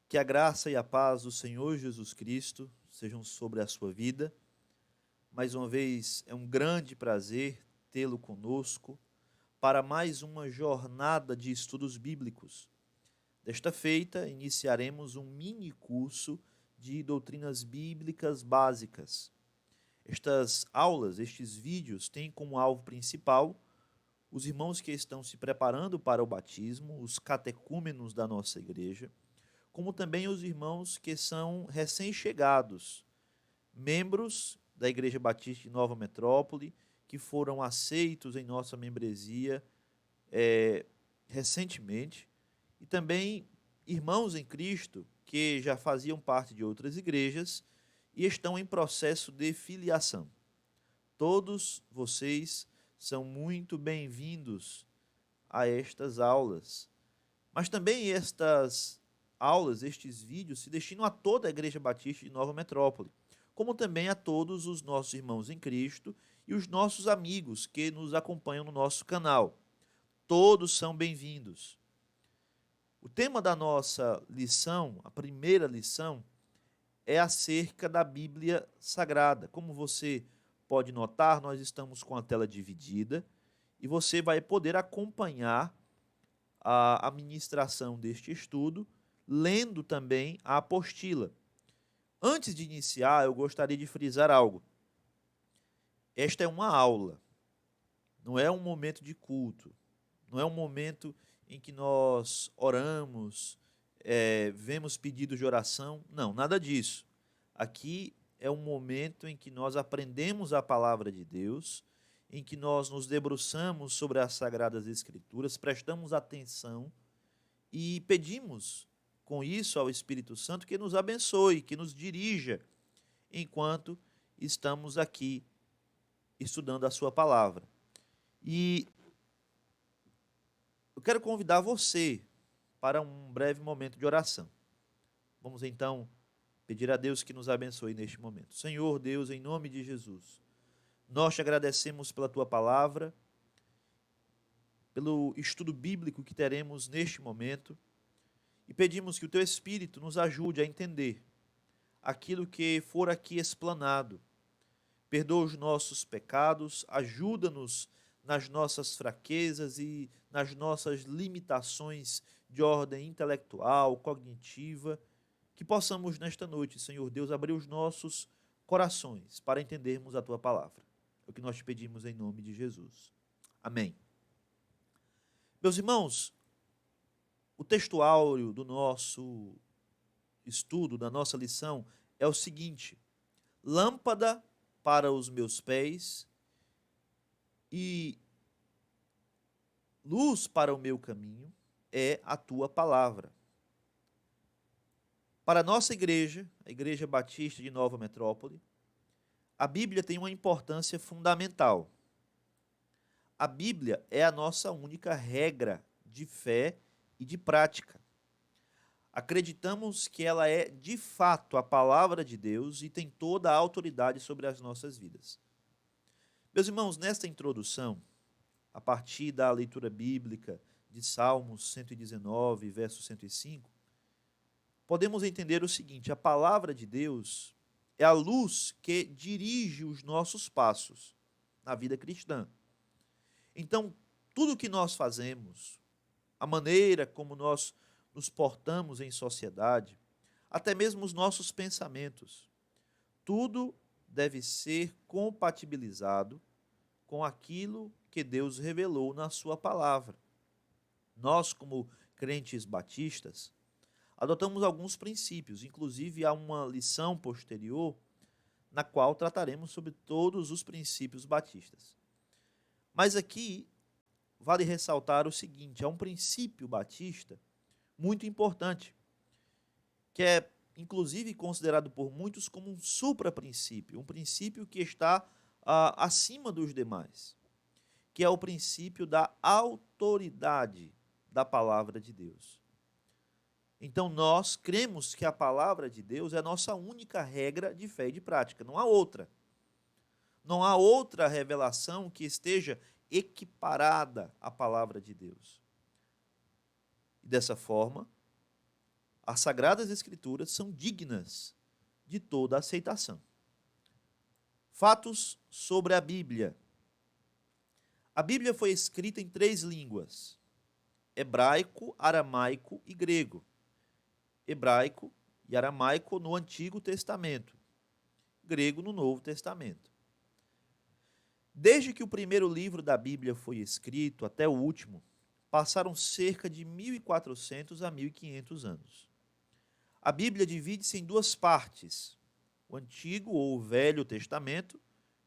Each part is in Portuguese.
Que a graça e a paz do Senhor Jesus Cristo sejam sobre a sua vida. Mais uma vez, é um grande prazer tê-lo conosco para mais uma jornada de estudos bíblicos. Desta feita, iniciaremos um mini curso de doutrinas bíblicas básicas. Estas aulas, estes vídeos, têm como alvo principal os irmãos que estão se preparando para o batismo, os catecúmenos da nossa igreja, como também os irmãos que são recém-chegados, membros da Igreja Batista de Nova Metrópole, que foram aceitos em nossa membresia recentemente, e também irmãos em Cristo que já faziam parte de outras igrejas e estão em processo de filiação. Todos vocês são muito bem-vindos a estas aulas, mas também estas aulas, estes vídeos, se destinam a toda a Igreja Batista de Nova Metrópole, como também a todos os nossos irmãos em Cristo e os nossos amigos que nos acompanham no nosso canal. Todos são bem-vindos. O tema da nossa lição, a primeira lição, é acerca da Bíblia Sagrada. Como você pode notar, nós estamos com a tela dividida e você vai poder acompanhar a ministração deste estudo, lendo também a apostila. Antes de iniciar, eu gostaria de frisar algo. Esta é uma aula, não é um momento de culto, não é um momento em que nós oramos, vemos pedidos de oração, não, nada disso. Aqui é um momento em que nós aprendemos a palavra de Deus, em que nós nos debruçamos sobre as Sagradas Escrituras, prestamos atenção e pedimos com isso ao Espírito Santo que nos abençoe, que nos dirija enquanto estamos aqui estudando a sua palavra. E eu quero convidar você para um breve momento de oração. Vamos então pedir a Deus que nos abençoe neste momento. Senhor Deus, em nome de Jesus, nós te agradecemos pela tua palavra, pelo estudo bíblico que teremos neste momento e pedimos que o teu Espírito nos ajude a entender aquilo que for aqui explanado. Perdoa os nossos pecados, ajuda-nos nas nossas fraquezas e nas nossas limitações de ordem intelectual, cognitiva, que possamos nesta noite, Senhor Deus, abrir os nossos corações para entendermos a tua palavra. É o que nós te pedimos em nome de Jesus. Amém. Meus irmãos, o texto áureo do nosso estudo, da nossa lição, é o seguinte: lâmpada para os meus pés e luz para o meu caminho é a tua palavra. Para a nossa igreja, a Igreja Batista de Nova Metrópole, a Bíblia tem uma importância fundamental. A Bíblia é a nossa única regra de fé e de prática. Acreditamos que ela é, de fato, a palavra de Deus e tem toda a autoridade sobre as nossas vidas. Meus irmãos, nesta introdução, a partir da leitura bíblica de Salmos 119, verso 105, podemos entender o seguinte: a palavra de Deus é a luz que dirige os nossos passos na vida cristã. Então, tudo o que nós fazemos, a maneira como nós nos portamos em sociedade, até mesmo os nossos pensamentos, tudo deve ser compatibilizado com aquilo que Deus revelou na sua palavra. Nós, como crentes batistas, adotamos alguns princípios, inclusive há uma lição posterior na qual trataremos sobre todos os princípios batistas. Mas aqui vale ressaltar o seguinte: há um princípio batista muito importante, que é inclusive considerado por muitos como um supra-princípio, um princípio que está acima dos demais, que é o princípio da autoridade da palavra de Deus. Então nós cremos que a palavra de Deus é a nossa única regra de fé e de prática, não há outra. Não há outra revelação que esteja equiparada à palavra de Deus. E dessa forma, As Sagradas Escrituras são dignas de toda aceitação. Fatos sobre a Bíblia. A Bíblia foi escrita em 3 línguas: hebraico, aramaico e grego. Hebraico e aramaico no Antigo Testamento, grego no Novo Testamento. Desde que o primeiro livro da Bíblia foi escrito até o último, passaram cerca de 1.400 a 1.500 anos. A Bíblia divide-se em 2 partes: o Antigo ou Velho Testamento,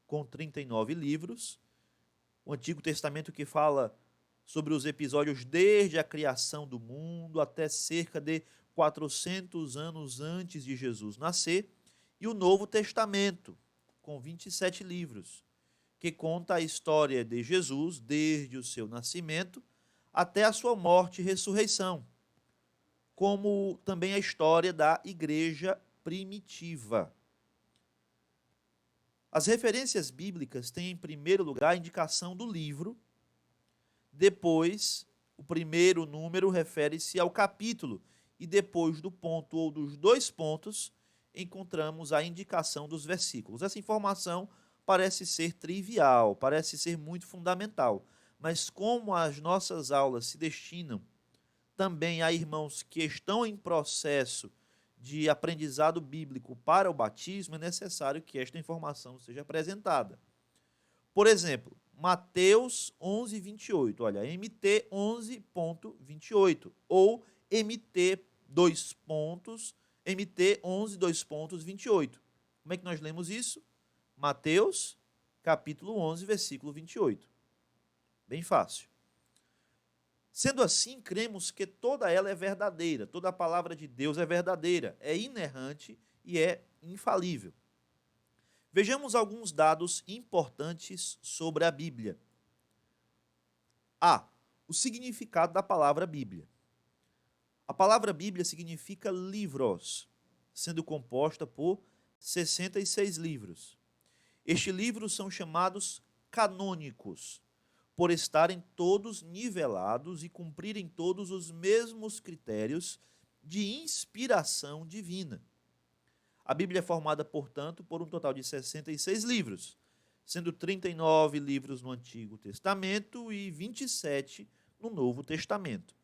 com 39 livros, o Antigo Testamento que fala sobre os episódios desde a criação do mundo até cerca de 400 anos antes de Jesus nascer, e o Novo Testamento, com 27 livros, que conta a história de Jesus desde o seu nascimento até a sua morte e ressurreição, como também a história da igreja primitiva. As referências bíblicas têm, em primeiro lugar, a indicação do livro. Depois, o primeiro número refere-se ao capítulo, e depois do ponto ou dos 2 pontos, encontramos a indicação dos versículos. Essa informação parece ser trivial, parece ser muito fundamental, mas como as nossas aulas se destinam também a irmãos que estão em processo de aprendizado bíblico para o batismo, é necessário que esta informação seja apresentada. Por exemplo, Mateus 11, 28, olha, MT 11.28, ou MT 2 pontos, MT 11, 2 pontos, 28. Como é que nós lemos isso? Mateus, capítulo 11, versículo 28. Bem fácil. Sendo assim, cremos que toda ela é verdadeira, toda a palavra de Deus é verdadeira, é inerrante e é infalível. Vejamos alguns dados importantes sobre a Bíblia. A. O significado da palavra Bíblia. A palavra Bíblia significa livros, sendo composta por 66 livros. Estes livros são chamados canônicos, por estarem todos nivelados e cumprirem todos os mesmos critérios de inspiração divina. A Bíblia é formada, portanto, por um total de 66 livros, sendo 39 livros no Antigo Testamento e 27 no Novo Testamento.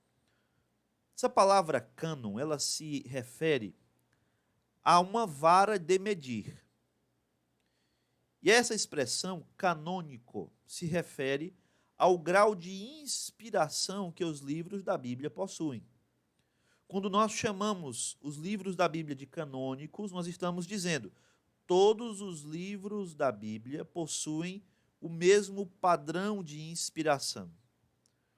Essa palavra cânon, ela se refere a uma vara de medir. E essa expressão canônico se refere ao grau de inspiração que os livros da Bíblia possuem. Quando nós chamamos os livros da Bíblia de canônicos, nós estamos dizendo: todos os livros da Bíblia possuem o mesmo padrão de inspiração.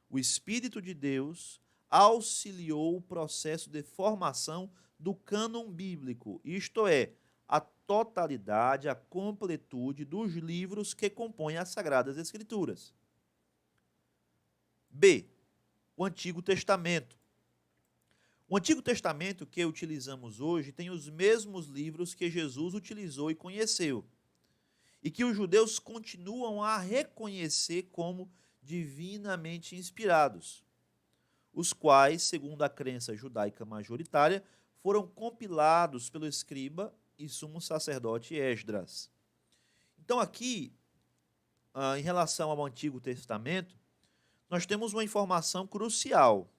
O Espírito de Deus auxiliou o processo de formação do cânon bíblico, isto é, a totalidade, a completude dos livros que compõem as Sagradas Escrituras. B. O Antigo Testamento. O Antigo Testamento que utilizamos hoje tem os mesmos livros que Jesus utilizou e conheceu, e que os judeus continuam a reconhecer como divinamente inspirados, os quais, segundo a crença judaica majoritária, foram compilados pelo escriba e sumo sacerdote Esdras. Então aqui, em relação ao Antigo Testamento, nós temos uma informação crucial.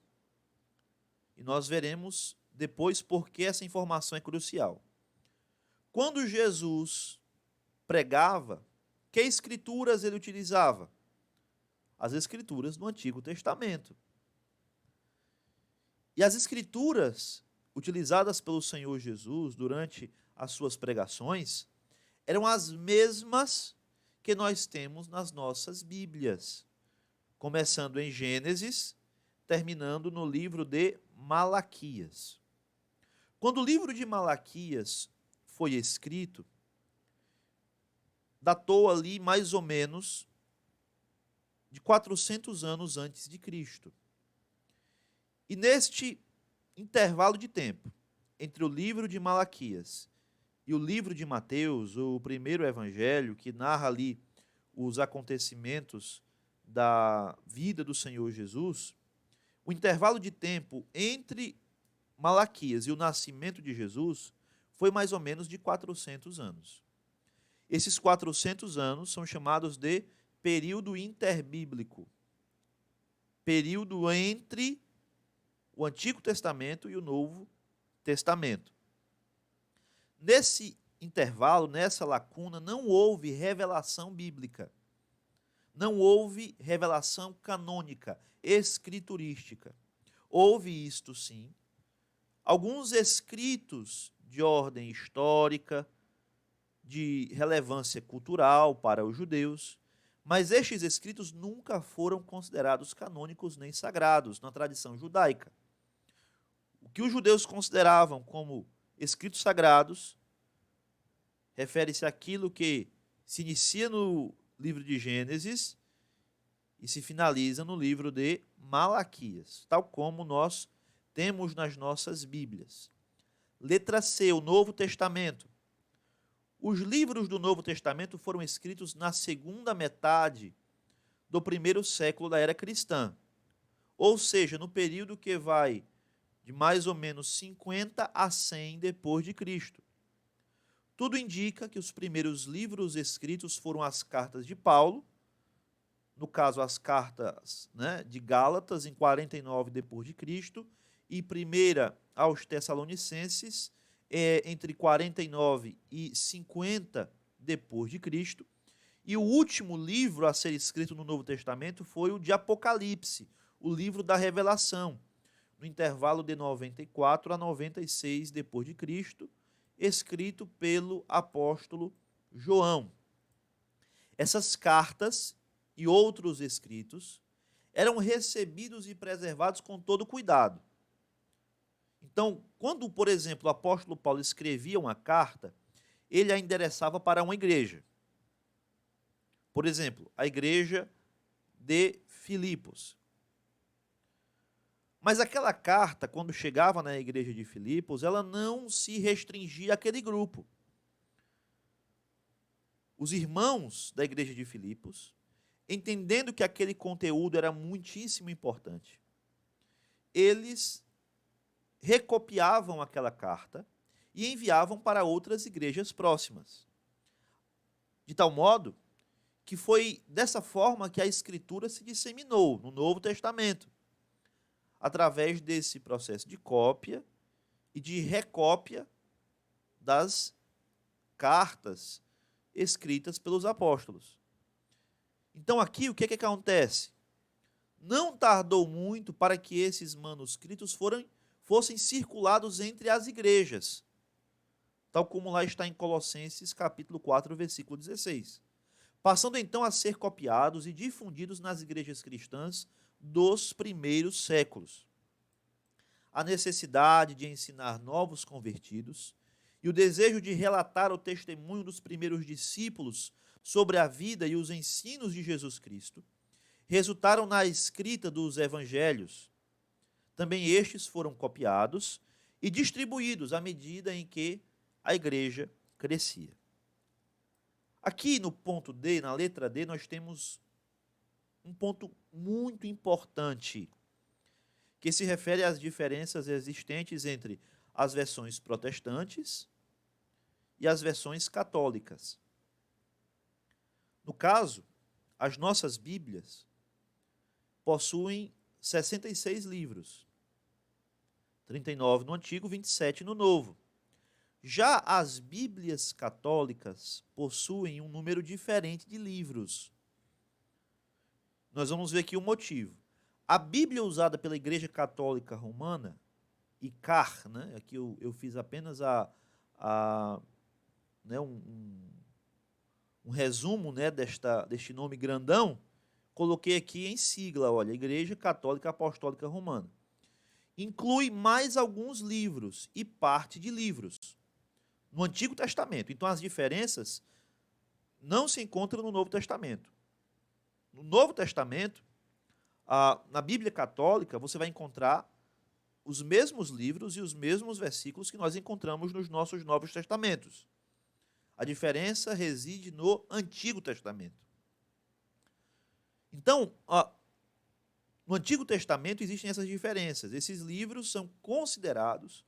E nós veremos depois por que essa informação é crucial. Quando Jesus pregava, que escrituras ele utilizava? As escrituras do Antigo Testamento. E as escrituras utilizadas pelo Senhor Jesus durante as suas pregações eram as mesmas que nós temos nas nossas Bíblias, começando em Gênesis, terminando no livro de Malaquias. Quando o livro de Malaquias foi escrito, datou ali mais ou menos de 400 anos antes de Cristo. E neste intervalo de tempo, entre o livro de Malaquias e o livro de Mateus, o primeiro evangelho, que narra ali os acontecimentos da vida do Senhor Jesus, o intervalo de tempo entre Malaquias e o nascimento de Jesus foi mais ou menos de 400 anos. Esses 400 anos são chamados de período interbíblico, período entre o Antigo Testamento e o Novo Testamento. Nesse intervalo, nessa lacuna, não houve revelação bíblica, não houve revelação canônica, escriturística. Houve isto sim, alguns escritos de ordem histórica, de relevância cultural para os judeus, mas estes escritos nunca foram considerados canônicos nem sagrados na tradição judaica. O que os judeus consideravam como escritos sagrados refere-se àquilo que se inicia no livro de Gênesis e se finaliza no livro de Malaquias, tal como nós temos nas nossas Bíblias. Letra C, o Novo Testamento. Os livros do Novo Testamento foram escritos na segunda metade do primeiro século da era cristã, ou seja, no período que vai de mais ou menos 50 a 100 depois de Cristo. Tudo indica que os primeiros livros escritos foram as cartas de Paulo, no caso as cartas, de Gálatas em 49 depois de Cristo e primeira aos Tessalonicenses entre 49 e 50 depois de Cristo. E o último livro a ser escrito no Novo Testamento foi o de Apocalipse, o livro da Revelação, no intervalo de 94 a 96 depois de Cristo, escrito pelo apóstolo João. Essas cartas e outros escritos eram recebidos e preservados com todo cuidado. Então, quando, por exemplo, o apóstolo Paulo escrevia uma carta, ele a endereçava para uma igreja. Por exemplo, a igreja de Filipos. Mas aquela carta, quando chegava na igreja de Filipos, ela não se restringia àquele grupo. Os irmãos da igreja de Filipos, entendendo que aquele conteúdo era muitíssimo importante, eles recopiavam aquela carta e enviavam para outras igrejas próximas. De tal modo que foi dessa forma que a Escritura se disseminou no Novo Testamento, através desse processo de cópia e de recópia das cartas escritas pelos apóstolos. Então aqui o que acontece? Não tardou muito para que esses manuscritos fossem circulados entre as igrejas, tal como lá está em Colossenses capítulo 4, versículo 16. Passando então a ser copiados e difundidos nas igrejas cristãs dos primeiros séculos. A necessidade de ensinar novos convertidos e o desejo de relatar o testemunho dos primeiros discípulos sobre a vida e os ensinos de Jesus Cristo resultaram na escrita dos evangelhos. Também estes foram copiados e distribuídos à medida em que a igreja crescia. Aqui no ponto D, na letra D, nós temos um ponto muito importante, que se refere às diferenças existentes entre as versões protestantes e as versões católicas. No caso, as nossas Bíblias possuem 66 livros, 39 no Antigo, 27 no Novo. Já as Bíblias católicas possuem um número diferente de livros. Nós vamos ver aqui o motivo. A Bíblia usada pela Igreja Católica Romana, ICAR, aqui eu fiz apenas um resumo deste nome grandão, coloquei aqui em sigla, olha, Igreja Católica Apostólica Romana. Inclui mais alguns livros e parte de livros no Antigo Testamento. Então as diferenças não se encontram no Novo Testamento. No Novo Testamento, na Bíblia Católica, você vai encontrar os mesmos livros e os mesmos versículos que nós encontramos nos nossos Novos Testamentos. A diferença reside no Antigo Testamento. Então, No Antigo Testamento existem essas diferenças. Esses livros são considerados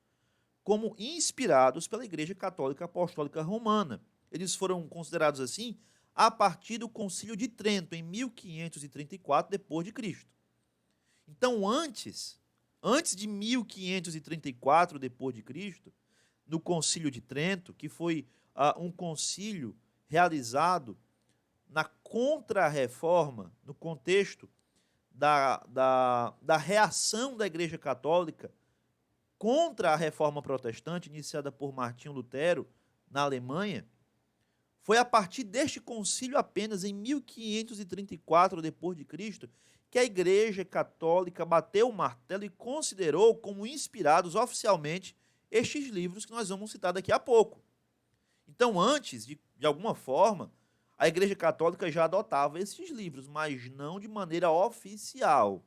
como inspirados pela Igreja Católica Apostólica Romana. Eles foram considerados assim a partir do Concílio de Trento, em 1534 depois de Cristo. Então, antes de 1534 depois de Cristo, no Concílio de Trento, que foi um concílio realizado na Contra-Reforma, no contexto da reação da Igreja Católica contra a Reforma Protestante, iniciada por Martinho Lutero, na Alemanha, foi a partir deste concílio apenas em 1534 depois de Cristo que a Igreja Católica bateu o martelo e considerou como inspirados oficialmente estes livros que nós vamos citar daqui a pouco. Então, antes, de alguma forma, a Igreja Católica já adotava esses livros, mas não de maneira oficial.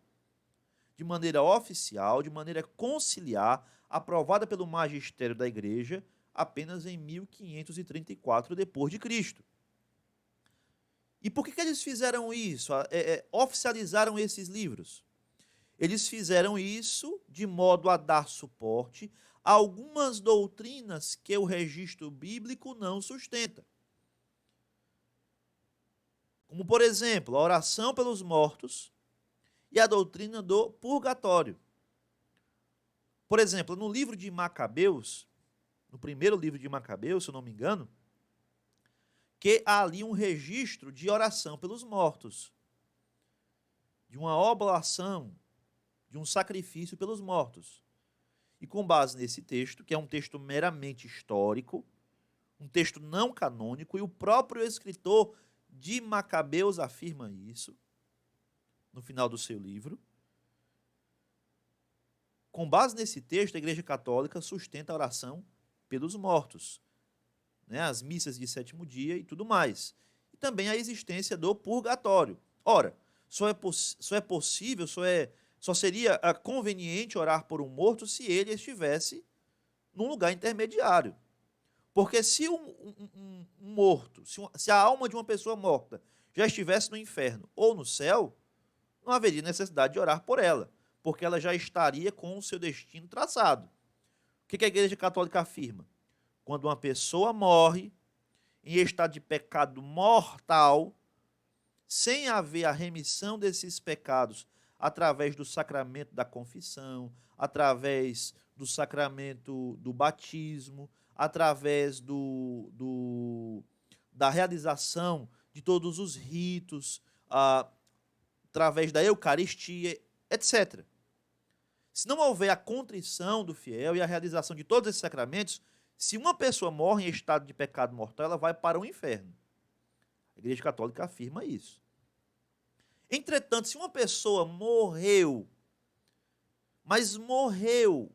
De maneira oficial, de maneira conciliar, aprovada pelo magistério da Igreja, apenas em 1534 depois de Cristo. E por que eles fizeram isso? Oficializaram esses livros? Eles fizeram isso de modo a dar suporte a algumas doutrinas que o registro bíblico não sustenta. Como, por exemplo, a oração pelos mortos e a doutrina do purgatório. Por exemplo, no livro de Macabeus, no primeiro livro de Macabeus, se eu não me engano, que há ali um registro de oração pelos mortos, de uma oblação, de um sacrifício pelos mortos. E com base nesse texto, que é um texto meramente histórico, um texto não canônico, e o próprio escritor de Macabeus afirma isso, no final do seu livro. Com base nesse texto, a Igreja Católica sustenta a oração pelos mortos, né, as missas de sétimo dia e tudo mais. E também a existência do purgatório. Ora, só seria conveniente orar por um morto se ele estivesse num lugar intermediário. Porque se um morto, se a alma de uma pessoa morta já estivesse no inferno ou no céu, não haveria necessidade de orar por ela, porque ela já estaria com o seu destino traçado. O que a Igreja Católica afirma? Quando uma pessoa morre em estado de pecado mortal, sem haver a remissão desses pecados através do sacramento da confissão, através do sacramento do batismo, através da realização de todos os ritos, através da Eucaristia, etc. Se não houver a contrição do fiel e a realização de todos esses sacramentos, se uma pessoa morre em estado de pecado mortal, ela vai para o inferno. A Igreja Católica afirma isso. Entretanto, se uma pessoa morreu, mas morreu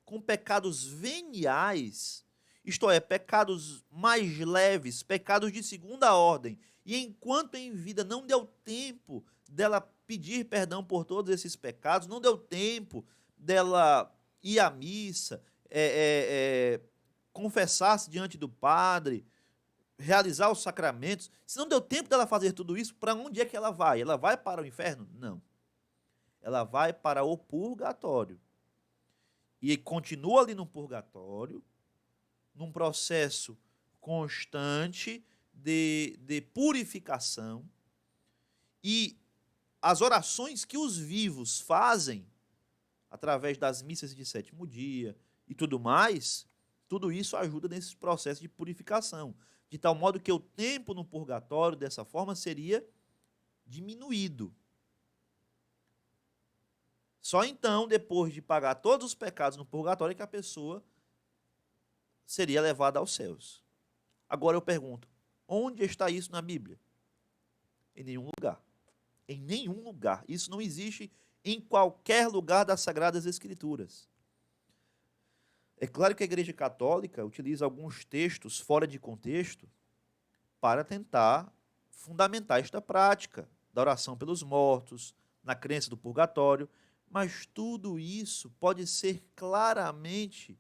com pecados veniais, isto é, pecados mais leves, pecados de segunda ordem, e enquanto em vida não deu tempo dela pedir perdão por todos esses pecados, não deu tempo dela ir à missa, confessar-se diante do padre, realizar os sacramentos, se não deu tempo dela fazer tudo isso, para onde é que ela vai? Ela vai para o inferno? Não. Ela vai para o purgatório. E continua ali no purgatório, num processo constante de purificação, e as orações que os vivos fazem, através das missas de sétimo dia e tudo mais, tudo isso ajuda nesse processo de purificação, de tal modo que o tempo no purgatório, dessa forma, seria diminuído. Só então, depois de pagar todos os pecados no purgatório, que a pessoa seria levada aos céus. Agora eu pergunto, onde está isso na Bíblia? Em nenhum lugar. Em nenhum lugar. Isso não existe em qualquer lugar das Sagradas Escrituras. É claro que a Igreja Católica utiliza alguns textos fora de contexto para tentar fundamentar esta prática da oração pelos mortos, na crença do purgatório, mas tudo isso pode ser claramente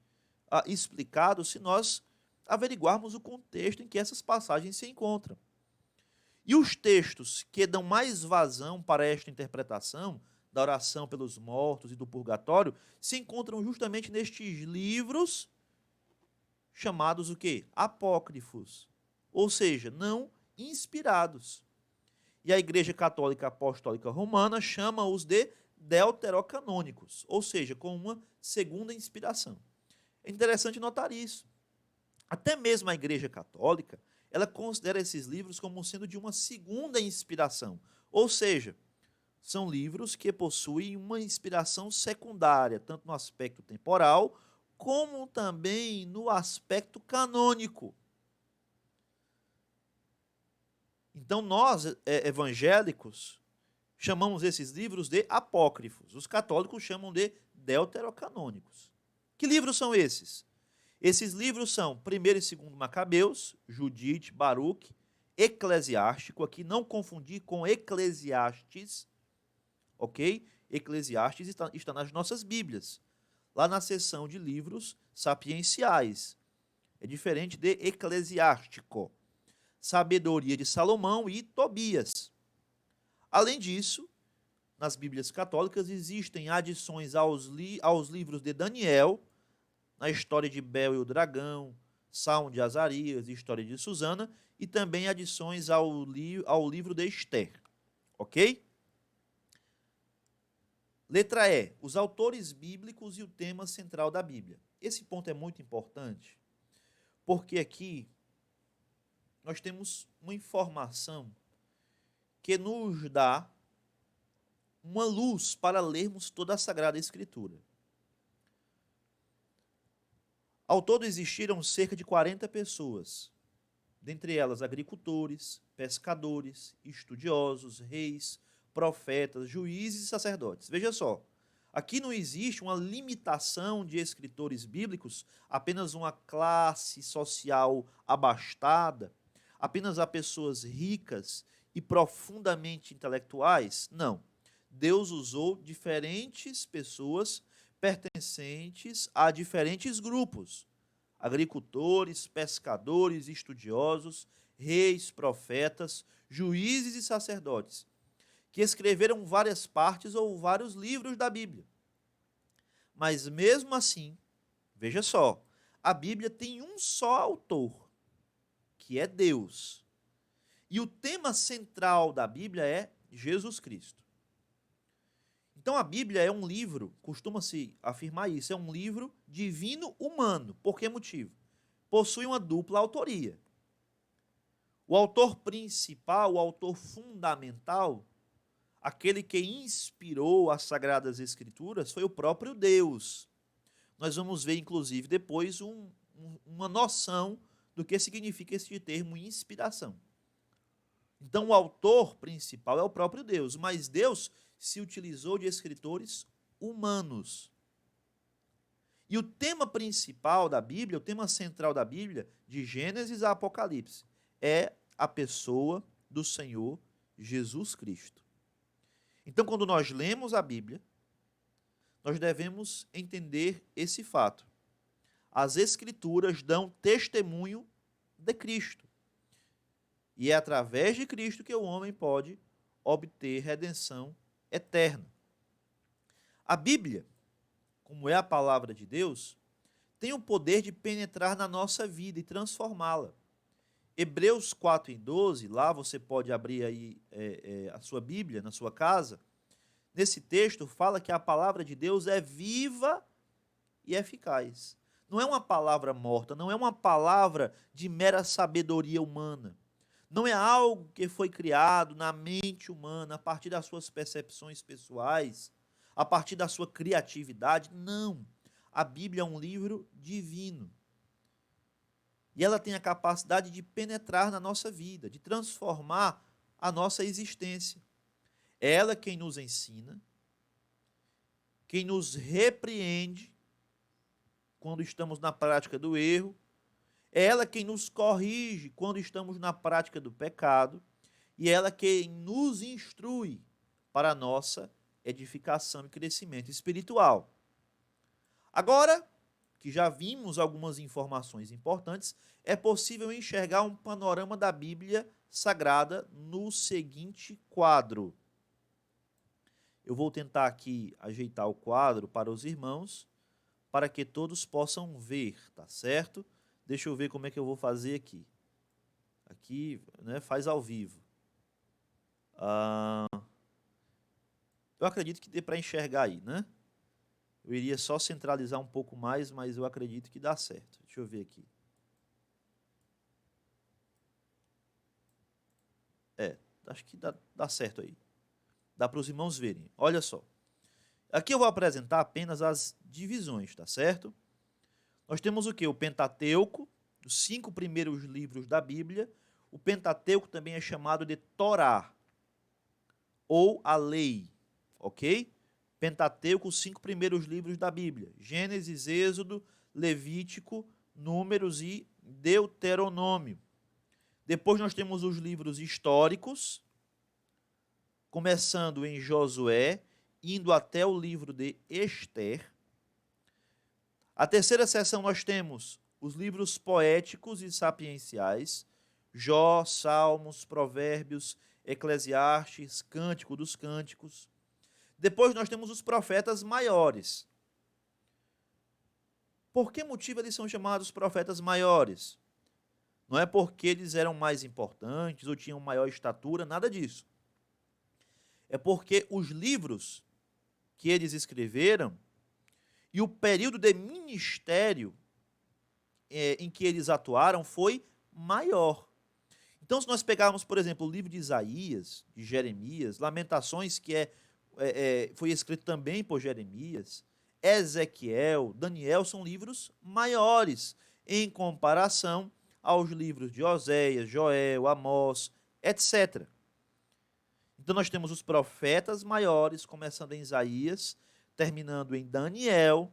explicado se nós averiguarmos o contexto em que essas passagens se encontram. E os textos que dão mais vazão para esta interpretação da oração pelos mortos e do purgatório se encontram justamente nestes livros chamados o quê? Apócrifos, ou seja, não inspirados. E a Igreja Católica Apostólica Romana chama-os de deuterocanônicos, ou seja, com uma segunda inspiração. É interessante notar isso. Até mesmo a Igreja Católica, ela considera esses livros como sendo de uma segunda inspiração, ou seja, são livros que possuem uma inspiração secundária, tanto no aspecto temporal, como também no aspecto canônico. Então, nós, evangélicos, chamamos esses livros de apócrifos. Os católicos chamam de deuterocanônicos. Que livros são esses? Esses livros são 1º e 2º Macabeus, Judite, Baruque, Eclesiástico, aqui não confundir com Eclesiastes, ok? Eclesiastes está nas nossas Bíblias, lá na seção de livros sapienciais. É diferente de Eclesiástico. Sabedoria de Salomão e Tobias. Além disso, nas Bíblias católicas existem adições aos livros de Daniel, na história de Bel e o Dragão, Salmo de Azarias, História de Susana, e também adições ao livro de Esther. Ok? Letra E, os autores bíblicos e o tema central da Bíblia. Esse ponto é muito importante, porque aqui nós temos uma informação que nos dá uma luz para lermos toda a Sagrada Escritura. Ao todo existiram cerca de 40 pessoas, dentre elas agricultores, pescadores, estudiosos, reis, profetas, juízes e sacerdotes. Veja só, aqui não existe uma limitação de escritores bíblicos, apenas uma classe social abastada, apenas a pessoas ricas e profundamente intelectuais. Não. Deus usou diferentes pessoas pertencentes a diferentes grupos: agricultores, pescadores, estudiosos, reis, profetas, juízes e sacerdotes, que escreveram várias partes ou vários livros da Bíblia. Mas mesmo assim, veja só, a Bíblia tem um só autor, que é Deus. E o tema central da Bíblia é Jesus Cristo. Então a Bíblia é um livro, costuma-se afirmar isso, é um livro divino-humano. Por que motivo? Possui uma dupla autoria. O autor principal, o autor fundamental, aquele que inspirou as Sagradas Escrituras, foi o próprio Deus. Nós vamos ver, inclusive, depois uma noção do que significa esse termo inspiração. Então, o autor principal é o próprio Deus, mas Deus se utilizou de escritores humanos. E o tema principal da Bíblia, o tema central da Bíblia, de Gênesis a Apocalipse, é a pessoa do Senhor Jesus Cristo. Então, quando nós lemos a Bíblia, nós devemos entender esse fato. As Escrituras dão testemunho de Cristo. E é através de Cristo que o homem pode obter redenção eterna. A Bíblia, como é a palavra de Deus, tem o poder de penetrar na nossa vida e transformá-la. Hebreus 4:12, lá você pode abrir aí a sua Bíblia na sua casa. Nesse texto fala que a palavra de Deus é viva e eficaz. Não é uma palavra morta, não é uma palavra de mera sabedoria humana. Não é algo que foi criado na mente humana, a partir das suas percepções pessoais, a partir da sua criatividade. Não. A Bíblia é um livro divino. E ela tem a capacidade de penetrar na nossa vida, de transformar a nossa existência. É ela quem nos ensina, quem nos repreende quando estamos na prática do erro, é ela quem nos corrige quando estamos na prática do pecado, e é ela quem nos instrui para a nossa edificação e crescimento espiritual. Agora, que já vimos algumas informações importantes, é possível enxergar um panorama da Bíblia Sagrada no seguinte quadro. Eu vou tentar aqui ajeitar o quadro para os irmãos, para que todos possam ver, tá certo? Deixa eu ver como é que eu vou fazer aqui. Aqui, né, faz ao vivo. Eu acredito que dê para enxergar aí, né? Eu iria só centralizar um pouco mais, mas eu acredito que dá certo. Deixa eu ver aqui. Acho que dá certo aí. Dá para os irmãos verem. Olha só. Aqui eu vou apresentar apenas as divisões, tá certo? Nós temos o que? O Pentateuco, os 5 primeiros livros da Bíblia. O Pentateuco também é chamado de Torá, ou a lei, ok? Pentateuco, os 5 primeiros livros da Bíblia. Gênesis, Êxodo, Levítico, Números e Deuteronômio. Depois nós temos os livros históricos, começando em Josué, indo até o livro de Ester. A terceira seção nós temos os livros poéticos e sapienciais, Jó, Salmos, Provérbios, Eclesiastes, Cântico dos Cânticos. Depois nós temos os profetas maiores. Por que motivo eles são chamados profetas maiores? Não é porque eles eram mais importantes ou tinham maior estatura, nada disso. É porque os livros que eles escreveram e o período de ministério em que eles atuaram foi maior. Então, se nós pegarmos, por exemplo, o livro de Isaías, de Jeremias, Lamentações, que foi escrito também por Jeremias, Ezequiel, Daniel, são livros maiores em comparação aos livros de Oséias, Joel, Amós, etc. Então, nós temos os profetas maiores, começando em Isaías, terminando em Daniel,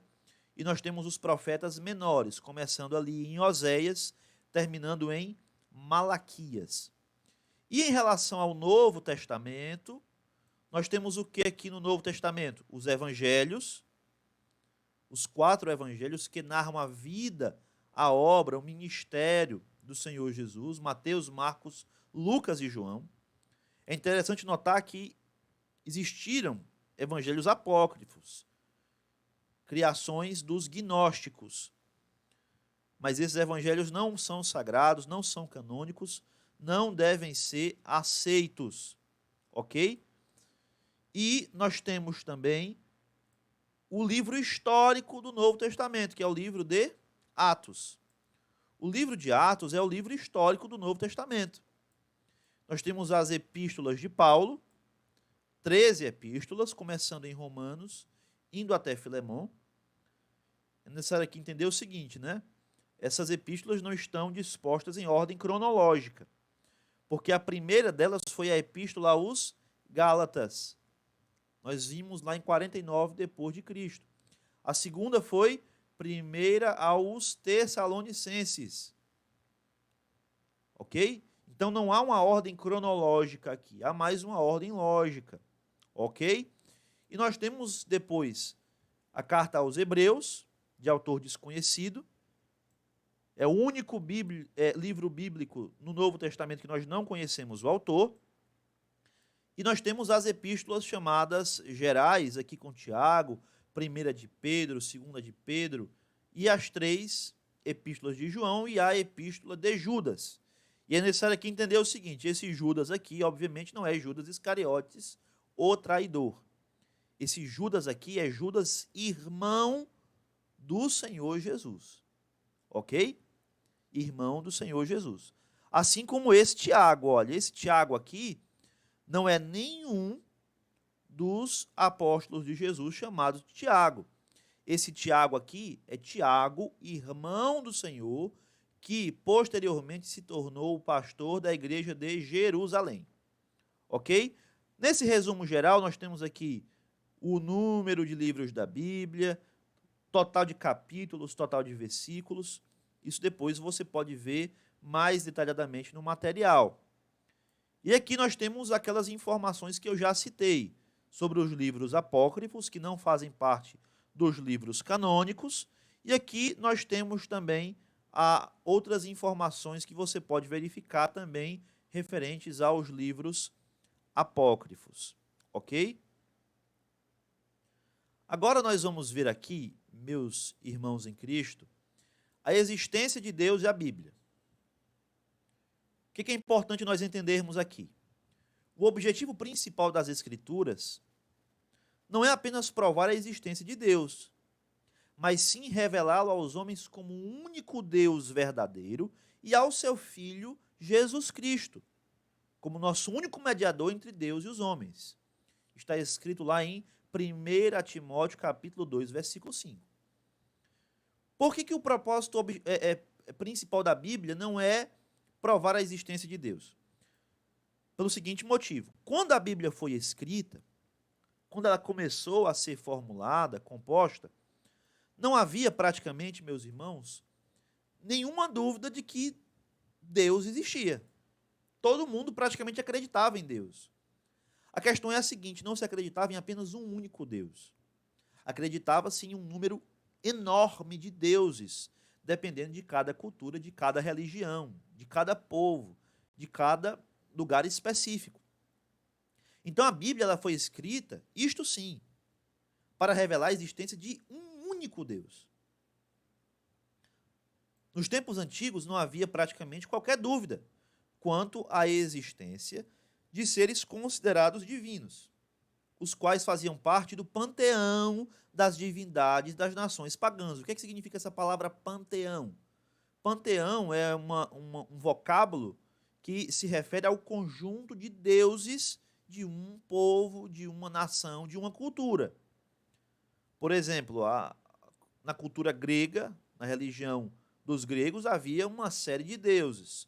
e nós temos os profetas menores, começando ali em Oséias, terminando em Malaquias. E em relação ao Novo Testamento, nós temos o que aqui no Novo Testamento? Os evangelhos, os 4 evangelhos que narram a vida, a obra, o ministério do Senhor Jesus, Mateus, Marcos, Lucas e João. É interessante notar que existiram evangelhos apócrifos, criações dos gnósticos. Mas esses evangelhos não são sagrados, não são canônicos, não devem ser aceitos, ok? E nós temos também o livro histórico do Novo Testamento, que é o livro de Atos. O livro de Atos é o livro histórico do Novo Testamento. Nós temos as epístolas de Paulo, 13 epístolas, começando em Romanos, indo até Filemão. É necessário aqui entender o seguinte, né? Essas epístolas não estão dispostas em ordem cronológica, porque a primeira delas foi a epístola aos Gálatas. Nós vimos lá em 49 depois de Cristo. A segunda foi primeira aos Tessalonicenses. Ok? Então não há uma ordem cronológica aqui, há mais uma ordem lógica. Ok? E nós temos depois a carta aos Hebreus, de autor desconhecido. É o único livro bíblico no Novo Testamento que nós não conhecemos o autor. E nós temos as epístolas chamadas gerais, aqui com Tiago, 1 de Pedro, 2 de Pedro, e as 3 epístolas de João e a epístola de Judas. E é necessário aqui entender o seguinte, esse Judas aqui, obviamente, não é Judas Iscariotes, o traidor. Esse Judas aqui é Judas, irmão do Senhor Jesus. Ok? Irmão do Senhor Jesus. Assim como esse Tiago, olha, esse Tiago aqui não é nenhum dos apóstolos de Jesus chamados de Tiago. Esse Tiago aqui é Tiago, irmão do Senhor, que posteriormente se tornou o pastor da igreja de Jerusalém. Ok? Nesse resumo geral, nós temos aqui o número de livros da Bíblia, total de capítulos, total de versículos. Isso depois você pode ver mais detalhadamente no material. E aqui nós temos aquelas informações que eu já citei sobre os livros apócrifos, que não fazem parte dos livros canônicos, E aqui nós temos também outras informações que você pode verificar também referentes aos livros apócrifos, ok? Agora nós vamos ver aqui, meus irmãos em Cristo, a existência de Deus e a Bíblia. O que é importante nós entendermos aqui? O objetivo principal das Escrituras não é apenas provar a existência de Deus, mas sim revelá-lo aos homens como um único Deus verdadeiro e ao seu Filho Jesus Cristo, como nosso único mediador entre Deus e os homens. Está escrito lá em 1 Timóteo capítulo 2, versículo 5. Por que o propósito principal da Bíblia não é provar a existência de Deus? Pelo seguinte motivo: quando a Bíblia foi escrita, quando ela começou a ser formulada, composta, não havia praticamente, meus irmãos, nenhuma dúvida de que Deus existia. Todo mundo praticamente acreditava em Deus. A questão é a seguinte: não se acreditava em apenas um único Deus. Acreditava-se em um número enorme de deuses, dependendo de cada cultura, de cada religião, de cada povo, de cada lugar específico. Então a Bíblia ela foi escrita, isto sim, para revelar a existência de um único Deus. Nos tempos antigos não havia praticamente qualquer dúvida quanto à existência de seres considerados divinos, os quais faziam parte do panteão das divindades das nações pagãs. O que significa essa palavra panteão? Panteão é um vocábulo que se refere ao conjunto de deuses de um povo, de uma nação, de uma cultura. Por exemplo, na cultura grega, na religião dos gregos, havia uma série de deuses.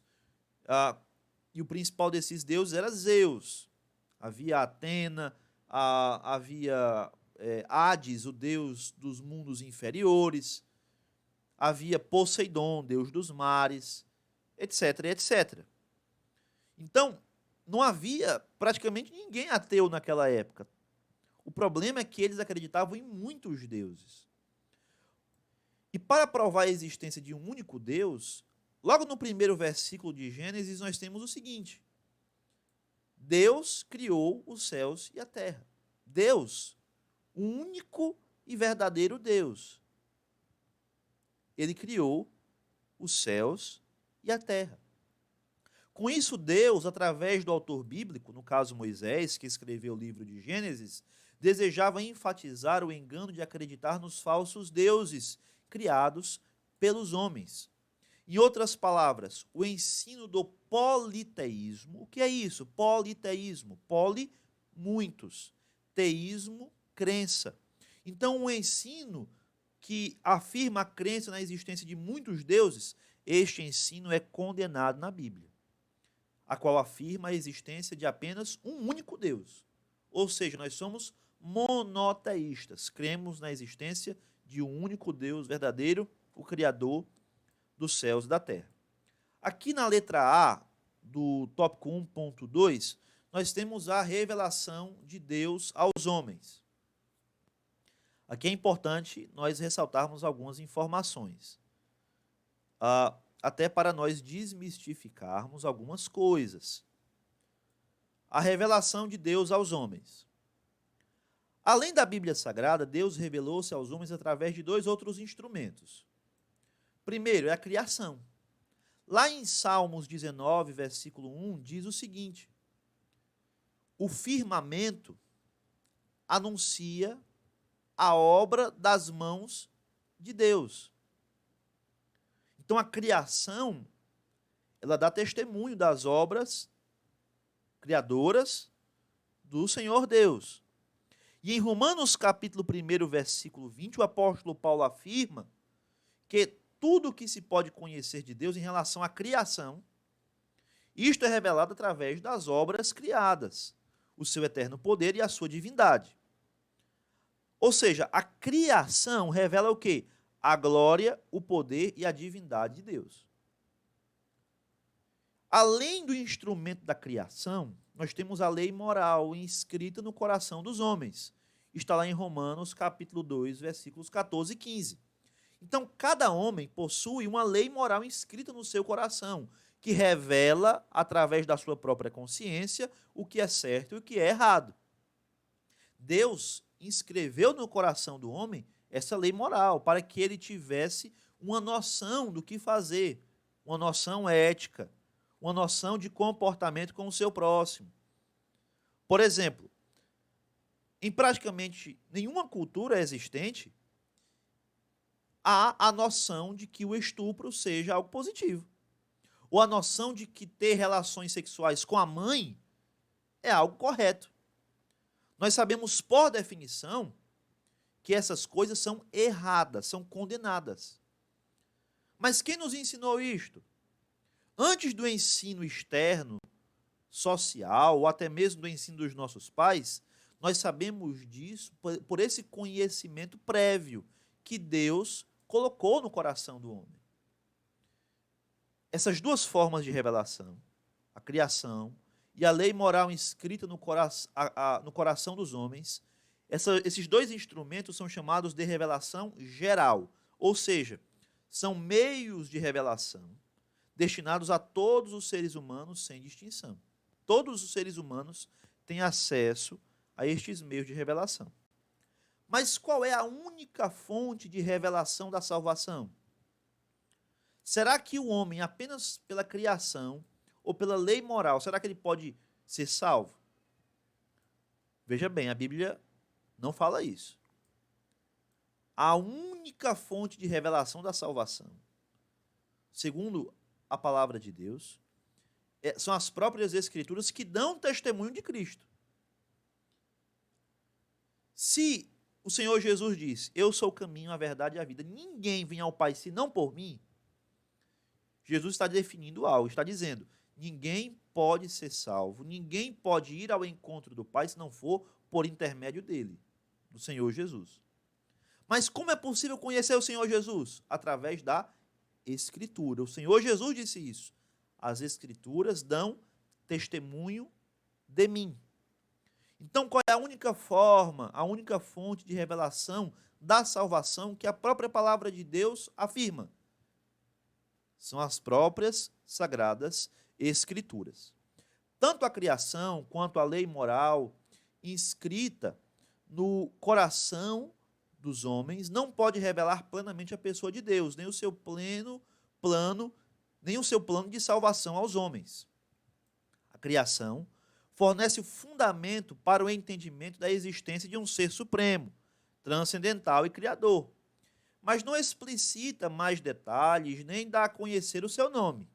E o principal desses deuses era Zeus. Havia Atena, havia Hades, o deus dos mundos inferiores. Havia Poseidon, deus dos mares, etc, etc. Então, não havia praticamente ninguém ateu naquela época. O problema é que eles acreditavam em muitos deuses. E para provar a existência de um único Deus, logo no primeiro versículo de Gênesis, nós temos o seguinte: Deus criou os céus e a terra. Deus, o único e verdadeiro Deus. Ele criou os céus e a terra. Com isso, Deus, através do autor bíblico, no caso Moisés, que escreveu o livro de Gênesis, desejava enfatizar o engano de acreditar nos falsos deuses criados pelos homens. Em outras palavras, o ensino do politeísmo. O que é isso? Politeísmo. Poli, muitos. Teísmo, crença. Então, o ensino que afirma a crença na existência de muitos deuses, este ensino é condenado na Bíblia, a qual afirma a existência de apenas um único Deus. Ou seja, nós somos monoteístas, cremos na existência de um único Deus verdadeiro, o Criador dos céus e da terra. Aqui na letra A do tópico 1.2, nós temos a revelação de Deus aos homens. Aqui é importante nós ressaltarmos algumas informações, até para nós desmistificarmos algumas coisas. A revelação de Deus aos homens. Além da Bíblia Sagrada, Deus revelou-se aos homens através de dois outros instrumentos. Primeiro é a criação. Lá em Salmos 19, versículo 1, diz o seguinte: o firmamento anuncia a obra das mãos de Deus. Então a criação, ela dá testemunho das obras criadoras do Senhor Deus. E em Romanos capítulo 1, versículo 20, o apóstolo Paulo afirma que tudo o que se pode conhecer de Deus em relação à criação, isto é revelado através das obras criadas, o seu eterno poder e a sua divindade. Ou seja, a criação revela o quê? A glória, o poder e a divindade de Deus. Além do instrumento da criação, nós temos a lei moral inscrita no coração dos homens. Está lá em Romanos capítulo 2, versículos 14 e 15. Então, cada homem possui uma lei moral inscrita no seu coração, que revela, através da sua própria consciência, o que é certo e o que é errado. Deus inscreveu no coração do homem essa lei moral, para que ele tivesse uma noção do que fazer, uma noção ética, uma noção de comportamento com o seu próximo. Por exemplo, em praticamente nenhuma cultura existente, há a noção de que o estupro seja algo positivo, ou a noção de que ter relações sexuais com a mãe é algo correto. Nós sabemos, por definição, que essas coisas são erradas, são condenadas. Mas quem nos ensinou isto? Antes do ensino externo, social, ou até mesmo do ensino dos nossos pais, nós sabemos disso por esse conhecimento prévio que Deus colocou no coração do homem. Essas duas formas de revelação, a criação e a lei moral inscrita no coração dos homens, esses dois instrumentos são chamados de revelação geral, ou seja, são meios de revelação destinados a todos os seres humanos sem distinção. Todos os seres humanos têm acesso a estes meios de revelação. Mas qual é a única fonte de revelação da salvação? Será que o homem, apenas pela criação ou pela lei moral, será que ele pode ser salvo? Veja bem, a Bíblia não fala isso. A única fonte de revelação da salvação, segundo a palavra de Deus, são as próprias Escrituras que dão testemunho de Cristo. Se o Senhor Jesus disse, eu sou o caminho, a verdade e a vida, ninguém vem ao Pai senão por mim, Jesus está definindo algo, está dizendo, ninguém pode ser salvo, ninguém pode ir ao encontro do Pai se não for por intermédio dele, do Senhor Jesus. Mas como é possível conhecer o Senhor Jesus? Através da Escritura. O Senhor Jesus disse isso. As Escrituras dão testemunho de mim. Então, qual é a única forma, a única fonte de revelação da salvação que a própria palavra de Deus afirma? São as próprias sagradas Escrituras. Tanto a criação quanto a lei moral inscrita no coração dos homens não pode revelar plenamente a pessoa de Deus, nem o seu plano de salvação aos homens. A criação fornece o fundamento para o entendimento da existência de um ser supremo, transcendental e criador, mas não explicita mais detalhes nem dá a conhecer o seu nome.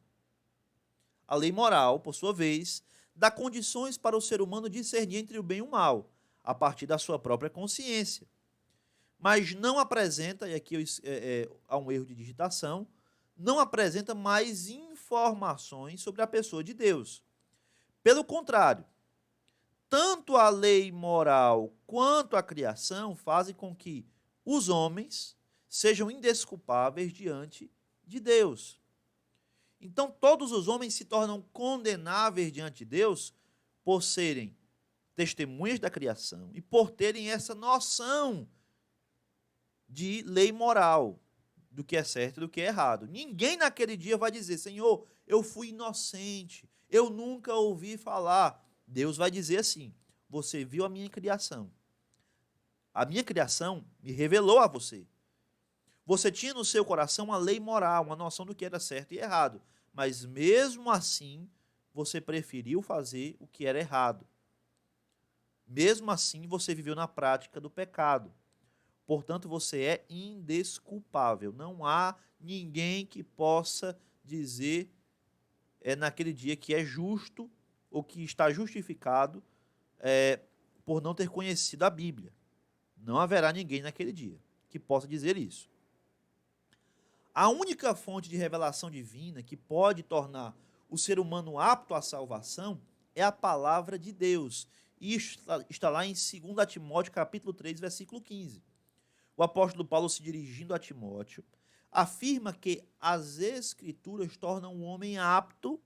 A lei moral, por sua vez, dá condições para o ser humano discernir entre o bem e o mal, a partir da sua própria consciência. Mas não apresenta, e aqui há um erro de digitação, não apresenta mais informações sobre a pessoa de Deus. Pelo contrário, tanto a lei moral quanto a criação fazem com que os homens sejam indesculpáveis diante de Deus. Então, todos os homens se tornam condenáveis diante de Deus por serem testemunhas da criação e por terem essa noção de lei moral, do que é certo e do que é errado. Ninguém naquele dia vai dizer, Senhor, eu fui inocente, eu nunca ouvi falar. Deus vai dizer assim, você viu a minha criação. A minha criação me revelou a você. Você tinha no seu coração uma lei moral, uma noção do que era certo e errado, mas mesmo assim, você preferiu fazer o que era errado. Mesmo assim, você viveu na prática do pecado. Portanto, você é indesculpável. Não há ninguém que possa dizer naquele dia que é justo ou que está justificado por não ter conhecido a Bíblia. Não haverá ninguém naquele dia que possa dizer isso. A única fonte de revelação divina que pode tornar o ser humano apto à salvação é a palavra de Deus. E está lá em 2 Timóteo, capítulo 3, versículo 15. O apóstolo Paulo, se dirigindo a Timóteo, afirma que as Escrituras tornam o homem apto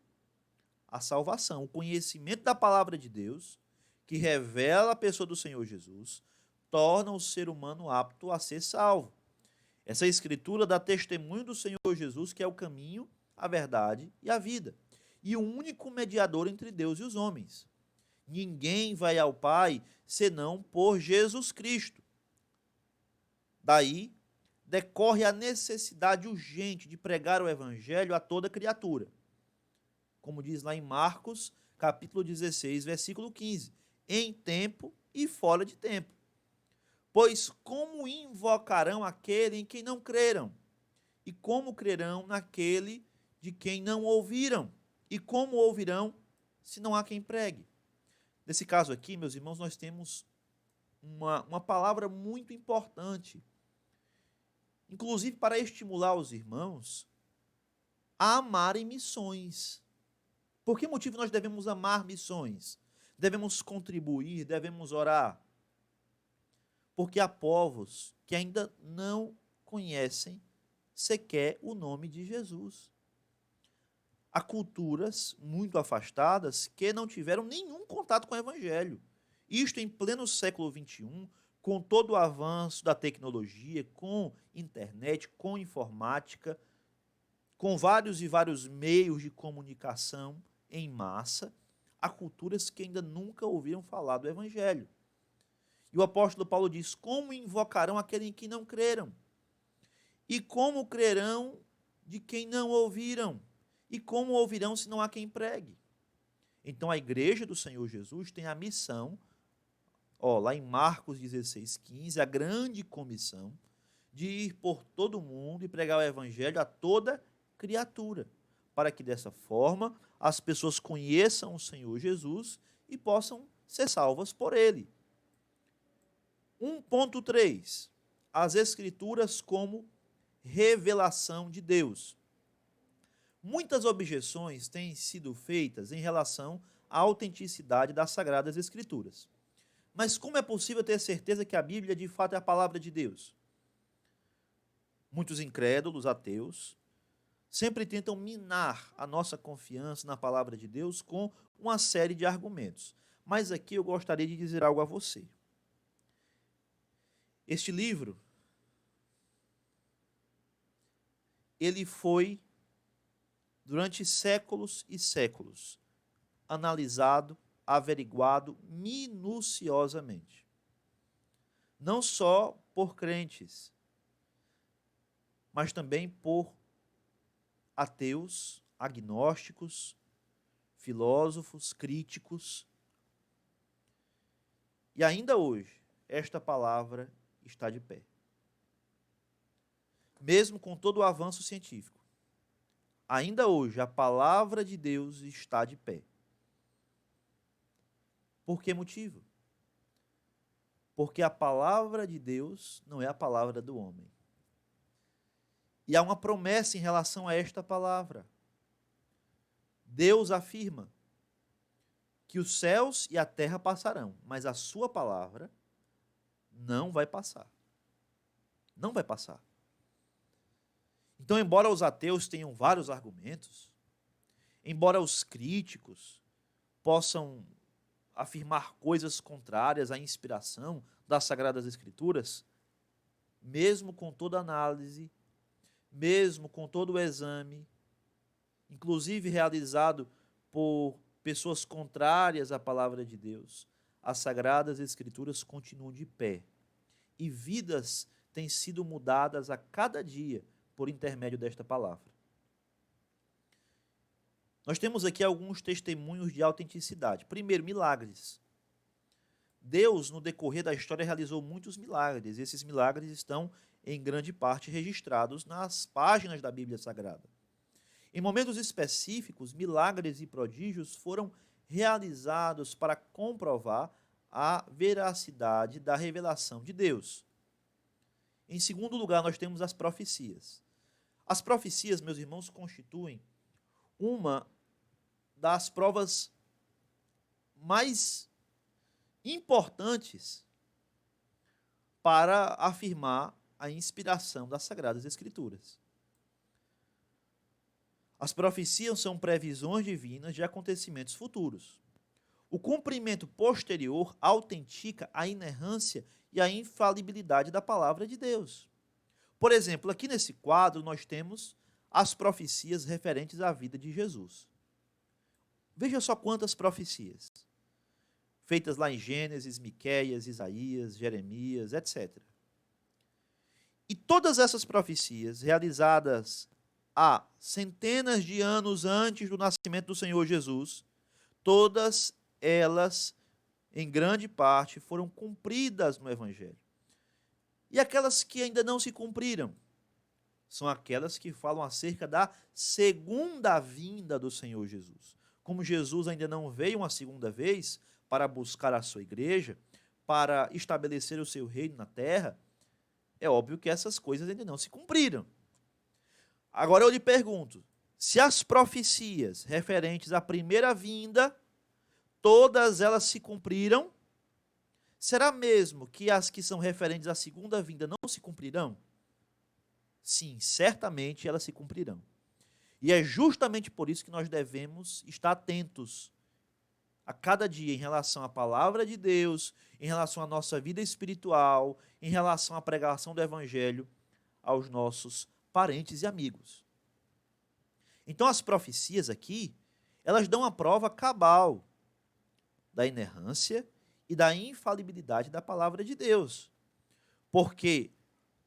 à salvação. O conhecimento da palavra de Deus, que revela a pessoa do Senhor Jesus, torna o ser humano apto a ser salvo. Essa escritura dá testemunho do Senhor Jesus, que é o caminho, a verdade e a vida, e o único mediador entre Deus e os homens. Ninguém vai ao Pai senão por Jesus Cristo. Daí decorre a necessidade urgente de pregar o evangelho a toda criatura. Como diz lá em Marcos, capítulo 16, versículo 15, em tempo e fora de tempo. Pois como invocarão aquele em quem não creram? E como crerão naquele de quem não ouviram? E como ouvirão se não há quem pregue? Nesse caso aqui, meus irmãos, nós temos uma palavra muito importante, inclusive para estimular os irmãos a amarem missões. Por que motivo nós devemos amar missões? Devemos contribuir, devemos orar? Porque há povos que ainda não conhecem sequer o nome de Jesus. Há culturas muito afastadas que não tiveram nenhum contato com o Evangelho. Isto em pleno século XXI, com todo o avanço da tecnologia, com internet, com informática, com vários e vários meios de comunicação em massa, há culturas que ainda nunca ouviram falar do Evangelho. E o apóstolo Paulo diz: como invocarão aquele em que não creram? E como crerão de quem não ouviram? E como ouvirão se não há quem pregue? Então a igreja do Senhor Jesus tem a missão, lá em Marcos 16, 15, a grande comissão de ir por todo o mundo e pregar o evangelho a toda criatura, para que dessa forma as pessoas conheçam o Senhor Jesus e possam ser salvas por ele. 1.3. As Escrituras como revelação de Deus. Muitas objeções têm sido feitas em relação à autenticidade das Sagradas Escrituras. Mas como é possível ter certeza que a Bíblia de fato é a palavra de Deus? Muitos incrédulos, ateus, sempre tentam minar a nossa confiança na palavra de Deus com uma série de argumentos. Mas aqui eu gostaria de dizer algo a você. Este livro, ele foi, durante séculos e séculos, analisado, averiguado minuciosamente. Não só por crentes, mas também por ateus, agnósticos, filósofos, críticos. E ainda hoje, esta palavra está de pé. Mesmo com todo o avanço científico, ainda hoje a palavra de Deus está de pé. Por que motivo? Porque a palavra de Deus não é a palavra do homem. E há uma promessa em relação a esta palavra. Deus afirma que os céus e a terra passarão, mas a sua palavra não vai passar. Não vai passar. Então, embora os ateus tenham vários argumentos, embora os críticos possam afirmar coisas contrárias à inspiração das Sagradas Escrituras, mesmo com toda a análise, mesmo com todo o exame, inclusive realizado por pessoas contrárias à palavra de Deus, as Sagradas Escrituras continuam de pé. E vidas têm sido mudadas a cada dia por intermédio desta palavra. Nós temos aqui alguns testemunhos de autenticidade. Primeiro, milagres. Deus, no decorrer da história, realizou muitos milagres. Esses milagres estão, em grande parte, registrados nas páginas da Bíblia Sagrada. Em momentos específicos, milagres e prodígios foram realizados para comprovar a veracidade da revelação de Deus. Em segundo lugar, nós temos as profecias. As profecias, meus irmãos, constituem uma das provas mais importantes para afirmar a inspiração das Sagradas Escrituras. As profecias são previsões divinas de acontecimentos futuros. O cumprimento posterior autentica a inerrância e a infalibilidade da palavra de Deus. Por exemplo, aqui nesse quadro nós temos as profecias referentes à vida de Jesus. Veja só quantas profecias, feitas lá em Gênesis, Miqueias, Isaías, Jeremias, etc. E todas essas profecias, realizadas há centenas de anos antes do nascimento do Senhor Jesus, todas elas, em grande parte, foram cumpridas no Evangelho. E aquelas que ainda não se cumpriram, são aquelas que falam acerca da segunda vinda do Senhor Jesus. Como Jesus ainda não veio uma segunda vez para buscar a sua igreja, para estabelecer o seu reino na terra, é óbvio que essas coisas ainda não se cumpriram. Agora eu lhe pergunto, se as profecias referentes à primeira vinda, todas elas se cumpriram, será mesmo que as que são referentes à segunda vinda não se cumprirão? Sim, certamente elas se cumprirão. E é justamente por isso que nós devemos estar atentos a cada dia em relação à palavra de Deus, em relação à nossa vida espiritual, em relação à pregação do Evangelho aos nossos parentes e amigos. Então as profecias aqui, elas dão a prova cabal da inerrância e da infalibilidade da palavra de Deus. Porque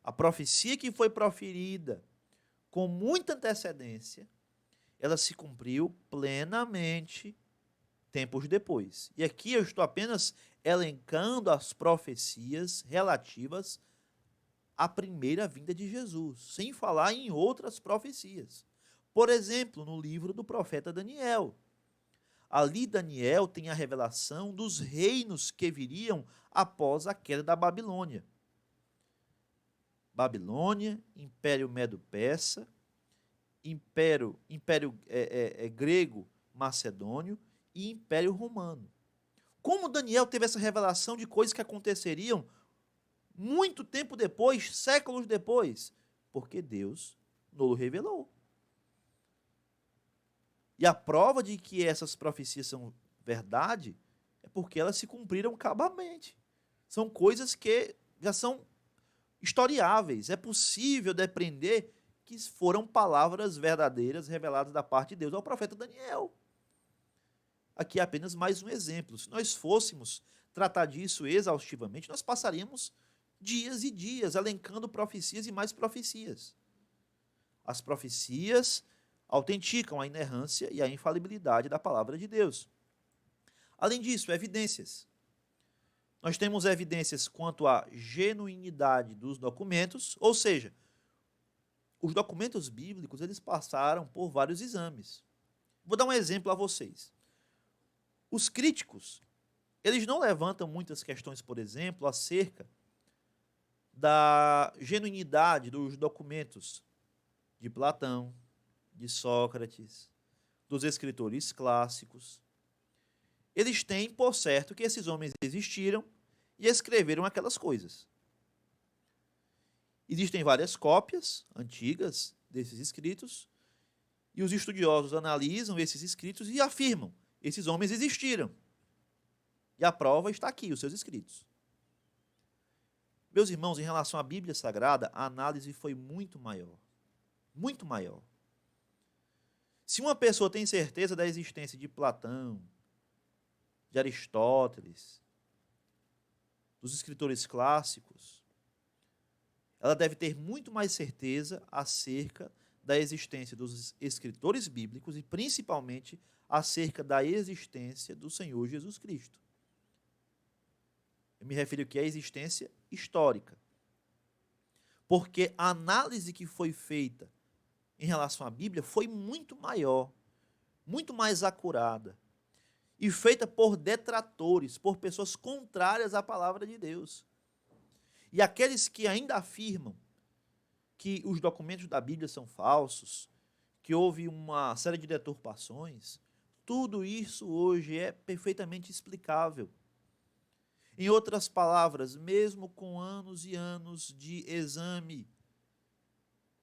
a profecia que foi proferida com muita antecedência, ela se cumpriu plenamente tempos depois. E aqui eu estou apenas elencando as profecias relativas à primeira vinda de Jesus, sem falar em outras profecias. Por exemplo, no livro do profeta Daniel. Ali Daniel tem a revelação dos reinos que viriam após a queda da Babilônia. Babilônia, Império Medo-Persa, Império Grego Macedônio e Império Romano. Como Daniel teve essa revelação de coisas que aconteceriam muito tempo depois, séculos depois? Porque Deus nos revelou. E a prova de que essas profecias são verdade é porque elas se cumpriram cabalmente. São coisas que já são historiáveis. É possível depreender que foram palavras verdadeiras reveladas da parte de Deus ao profeta Daniel. Aqui é apenas mais um exemplo. Se nós fôssemos tratar disso exaustivamente, nós passaríamos dias e dias elencando profecias e mais profecias. As profecias autenticam a inerrância e a infalibilidade da palavra de Deus. Além disso, evidências. Nós temos evidências quanto à genuinidade dos documentos, ou seja, os documentos bíblicos, eles passaram por vários exames. Vou dar um exemplo a vocês. Os críticos, eles não levantam muitas questões, por exemplo, acerca da genuinidade dos documentos de Platão, de Sócrates, dos escritores clássicos. Eles têm por certo que esses homens existiram e escreveram aquelas coisas. Existem várias cópias antigas desses escritos, e os estudiosos analisam esses escritos e afirmam: esses homens existiram. E a prova está aqui, os seus escritos. Meus irmãos, em relação à Bíblia Sagrada, a análise foi muito maior. Muito maior. Se uma pessoa tem certeza da existência de Platão, de Aristóteles, dos escritores clássicos, ela deve ter muito mais certeza acerca da existência dos escritores bíblicos e, principalmente, acerca da existência do Senhor Jesus Cristo. Eu me refiro aqui à existência histórica. Porque a análise que foi feita em relação à Bíblia foi muito maior, muito mais acurada, e feita por detratores, por pessoas contrárias à palavra de Deus. E aqueles que ainda afirmam que os documentos da Bíblia são falsos, que houve uma série de deturpações, tudo isso hoje é perfeitamente explicável. Em outras palavras, mesmo com anos e anos de exame,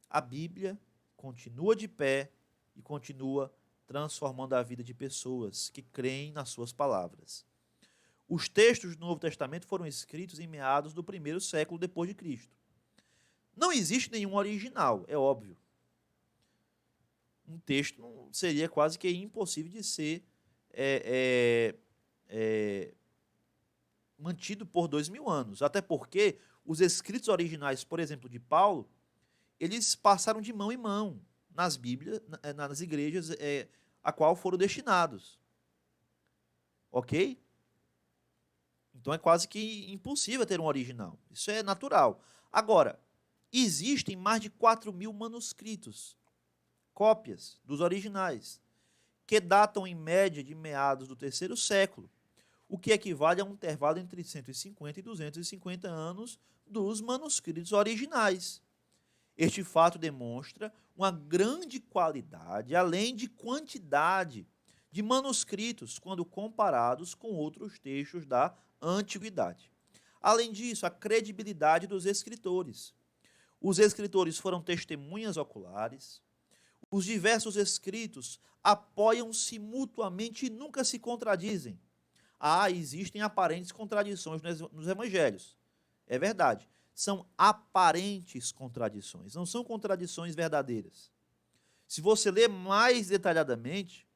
a Bíblia continua de pé e continua transformando a vida de pessoas que creem nas suas palavras. Os textos do Novo Testamento foram escritos em meados do primeiro século depois de Cristo. Não existe nenhum original, é óbvio. Um texto seria quase que impossível de ser mantido por 2000 anos. Até porque os escritos originais, por exemplo, de Paulo, eles passaram de mão em mão nas Bíblias, nas igrejas a qual foram destinados. Ok? Então é quase que impossível ter um original. Isso é natural. Agora, existem mais de 4.000 manuscritos, cópias dos originais, que datam em média de meados do terceiro século, o que equivale a um intervalo entre 150 e 250 anos dos manuscritos originais. Este fato demonstra uma grande qualidade, além de quantidade, de manuscritos quando comparados com outros textos da antiguidade. Além disso, a credibilidade dos escritores. Os escritores foram testemunhas oculares. Os diversos escritos apoiam-se mutuamente e nunca se contradizem. Existem aparentes contradições nos evangelhos. É verdade. São aparentes contradições, não são contradições verdadeiras. Se você ler mais detalhadamente,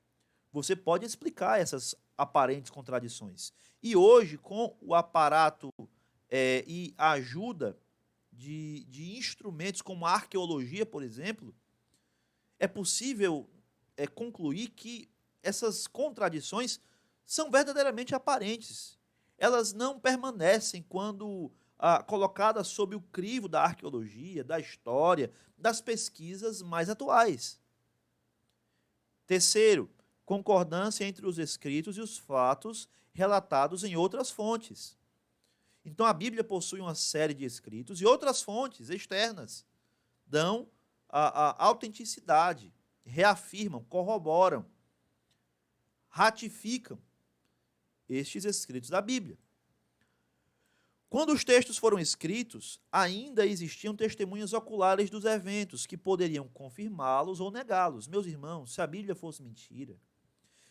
você pode explicar essas aparentes contradições. E hoje, com o aparato e a ajuda de instrumentos como a arqueologia, por exemplo, é possível concluir que essas contradições são verdadeiramente aparentes. Elas não permanecem quando colocadas sob o crivo da arqueologia, da história, das pesquisas mais atuais. Terceiro, concordância entre os escritos e os fatos relatados em outras fontes. Então, a Bíblia possui uma série de escritos e outras fontes externas dão a autenticidade, reafirmam, corroboram, ratificam estes escritos da Bíblia. Quando os textos foram escritos, ainda existiam testemunhas oculares dos eventos que poderiam confirmá-los ou negá-los. Meus irmãos, se a Bíblia fosse mentira,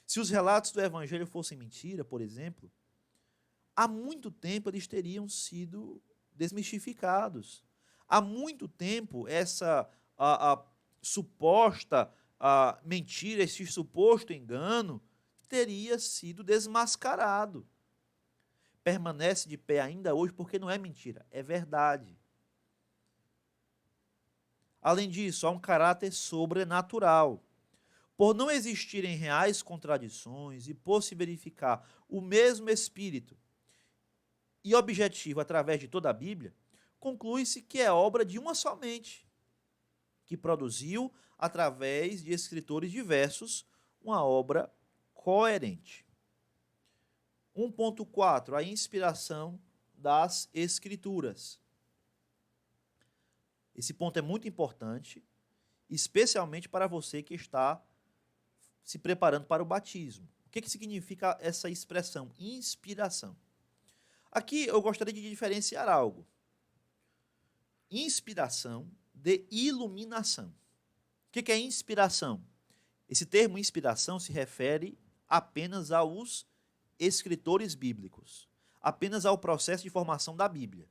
se os relatos do Evangelho fossem mentira, por exemplo, há muito tempo eles teriam sido desmistificados. Há muito tempo essa suposta mentira, esse suposto engano, teria sido desmascarado. Permanece de pé ainda hoje porque não é mentira, é verdade. Além disso, há um caráter sobrenatural. Por não existirem reais contradições e por se verificar o mesmo espírito e objetivo através de toda a Bíblia, conclui-se que é obra de uma só mente, que produziu, através de escritores diversos, uma obra coerente. 1.4, a inspiração das Escrituras. Esse ponto é muito importante, especialmente para você que está se preparando para o batismo. O que significa essa expressão, inspiração? Aqui eu gostaria de diferenciar algo. Inspiração de iluminação. O que é inspiração? Esse termo inspiração se refere apenas aos escritores bíblicos, apenas ao processo de formação da Bíblia.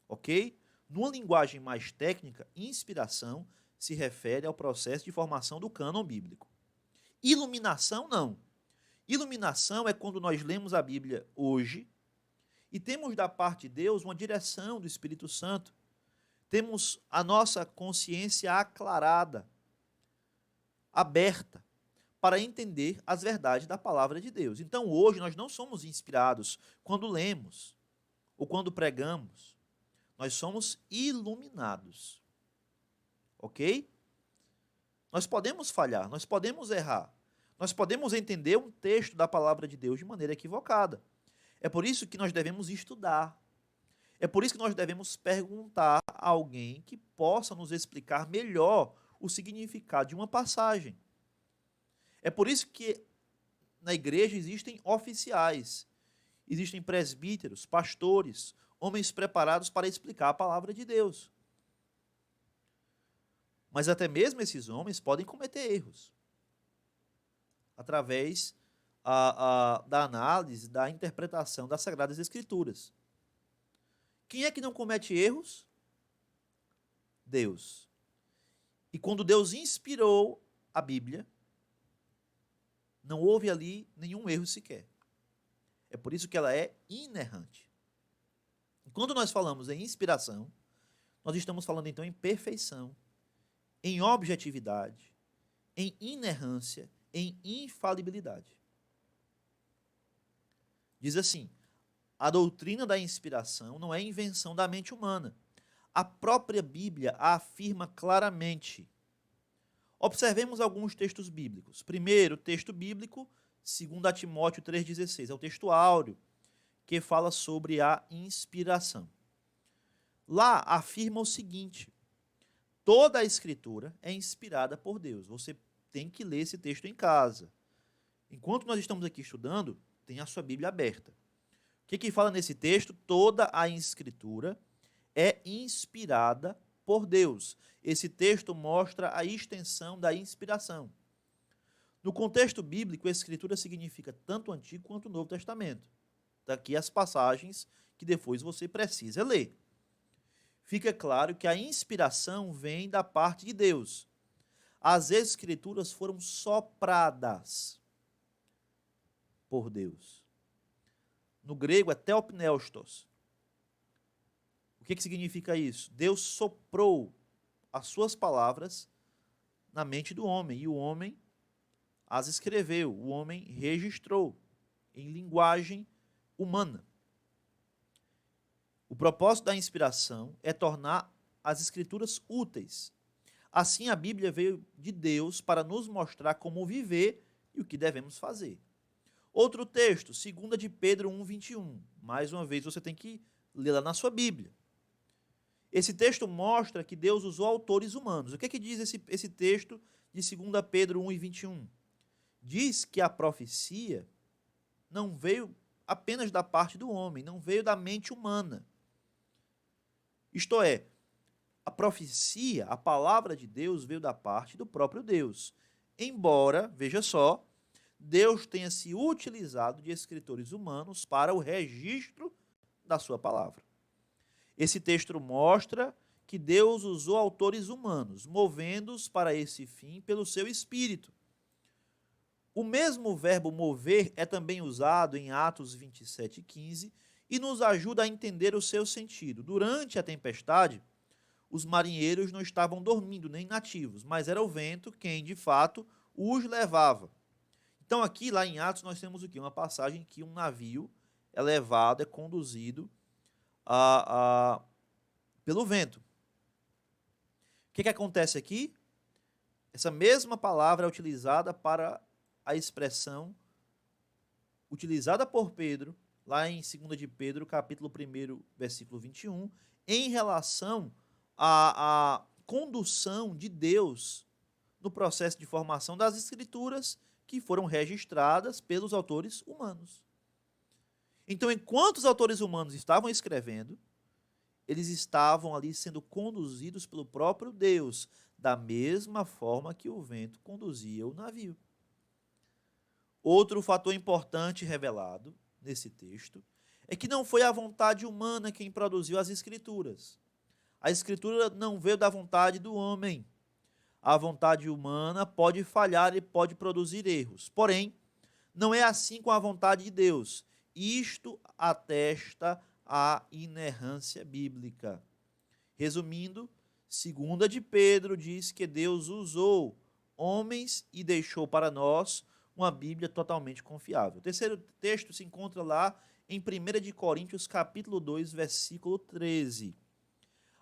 Ok? Numa linguagem mais técnica, inspiração se refere ao processo de formação do cânon bíblico. Iluminação, não. Iluminação é quando nós lemos a Bíblia hoje e temos da parte de Deus uma direção do Espírito Santo. Temos a nossa consciência aclarada, aberta, para entender as verdades da palavra de Deus. Então, hoje, nós não somos inspirados quando lemos ou quando pregamos. Nós somos iluminados. Ok? Nós podemos falhar, nós podemos errar. Nós podemos entender um texto da palavra de Deus de maneira equivocada. É por isso que nós devemos estudar. É por isso que nós devemos perguntar a alguém que possa nos explicar melhor o significado de uma passagem. É por isso que na igreja existem oficiais, existem presbíteros, pastores, homens preparados para explicar a palavra de Deus. Mas até mesmo esses homens podem cometer erros através da análise, da interpretação das Sagradas Escrituras. Quem é que não comete erros? Deus. E quando Deus inspirou a Bíblia, não houve ali nenhum erro sequer. É por isso que ela é inerrante. E quando nós falamos em inspiração, nós estamos falando então em perfeição, em objetividade, em inerrância, em infalibilidade. Diz assim: a doutrina da inspiração não é invenção da mente humana. A própria Bíblia a afirma claramente. Observemos alguns textos bíblicos. Primeiro, texto bíblico, 2 Timóteo 3,16. É o texto áureo que fala sobre a inspiração. Lá afirma o seguinte: toda a Escritura é inspirada por Deus. Você tem que ler esse texto em casa. Enquanto nós estamos aqui estudando, tem a sua Bíblia aberta. O que fala nesse texto? Toda a Escritura é inspirada por Deus. Esse texto mostra a extensão da inspiração. No contexto bíblico, a Escritura significa tanto o Antigo quanto o Novo Testamento. Daqui as passagens que depois você precisa ler. Fica claro que a inspiração vem da parte de Deus. As Escrituras foram sopradas por Deus. No grego é theopneustos. O que significa isso? Deus soprou as suas palavras na mente do homem, e o homem as escreveu, o homem registrou em linguagem humana. O propósito da inspiração é tornar as Escrituras úteis. Assim, a Bíblia veio de Deus para nos mostrar como viver e o que devemos fazer. Outro texto, 2 de Pedro 1,21. Mais uma vez, você tem que ler lá na sua Bíblia. Esse texto mostra que Deus usou autores humanos. O que diz esse texto de 2 Pedro 1,21? Diz que a profecia não veio apenas da parte do homem, não veio da mente humana. Isto é, a profecia, a palavra de Deus veio da parte do próprio Deus. Embora, veja só, Deus tenha se utilizado de escritores humanos para o registro da sua palavra. Esse texto mostra que Deus usou autores humanos, movendo-os para esse fim pelo seu Espírito. O mesmo verbo mover é também usado em Atos 27,15 e nos ajuda a entender o seu sentido. Durante a tempestade, os marinheiros não estavam dormindo nem inativos, mas era o vento quem, de fato, os levava. Então, aqui, lá em Atos, nós temos o quê? Uma passagem que um navio é levado, é conduzido pelo vento. O que acontece aqui? Essa mesma palavra é utilizada para a expressão utilizada por Pedro, lá em 2 de Pedro, capítulo 1, versículo 21, em relação à condução de Deus no processo de formação das Escrituras que foram registradas pelos autores humanos. Então, enquanto os autores humanos estavam escrevendo, eles estavam ali sendo conduzidos pelo próprio Deus, da mesma forma que o vento conduzia o navio. Outro fator importante revelado nesse texto é que não foi a vontade humana quem produziu as Escrituras. A Escritura não veio da vontade do homem. A vontade humana pode falhar e pode produzir erros. Porém, não é assim com a vontade de Deus. Isto atesta a inerrância bíblica. Resumindo, 2 de Pedro diz que Deus usou homens e deixou para nós uma Bíblia totalmente confiável. O terceiro texto se encontra lá em 1 de Coríntios, capítulo 2, versículo 13.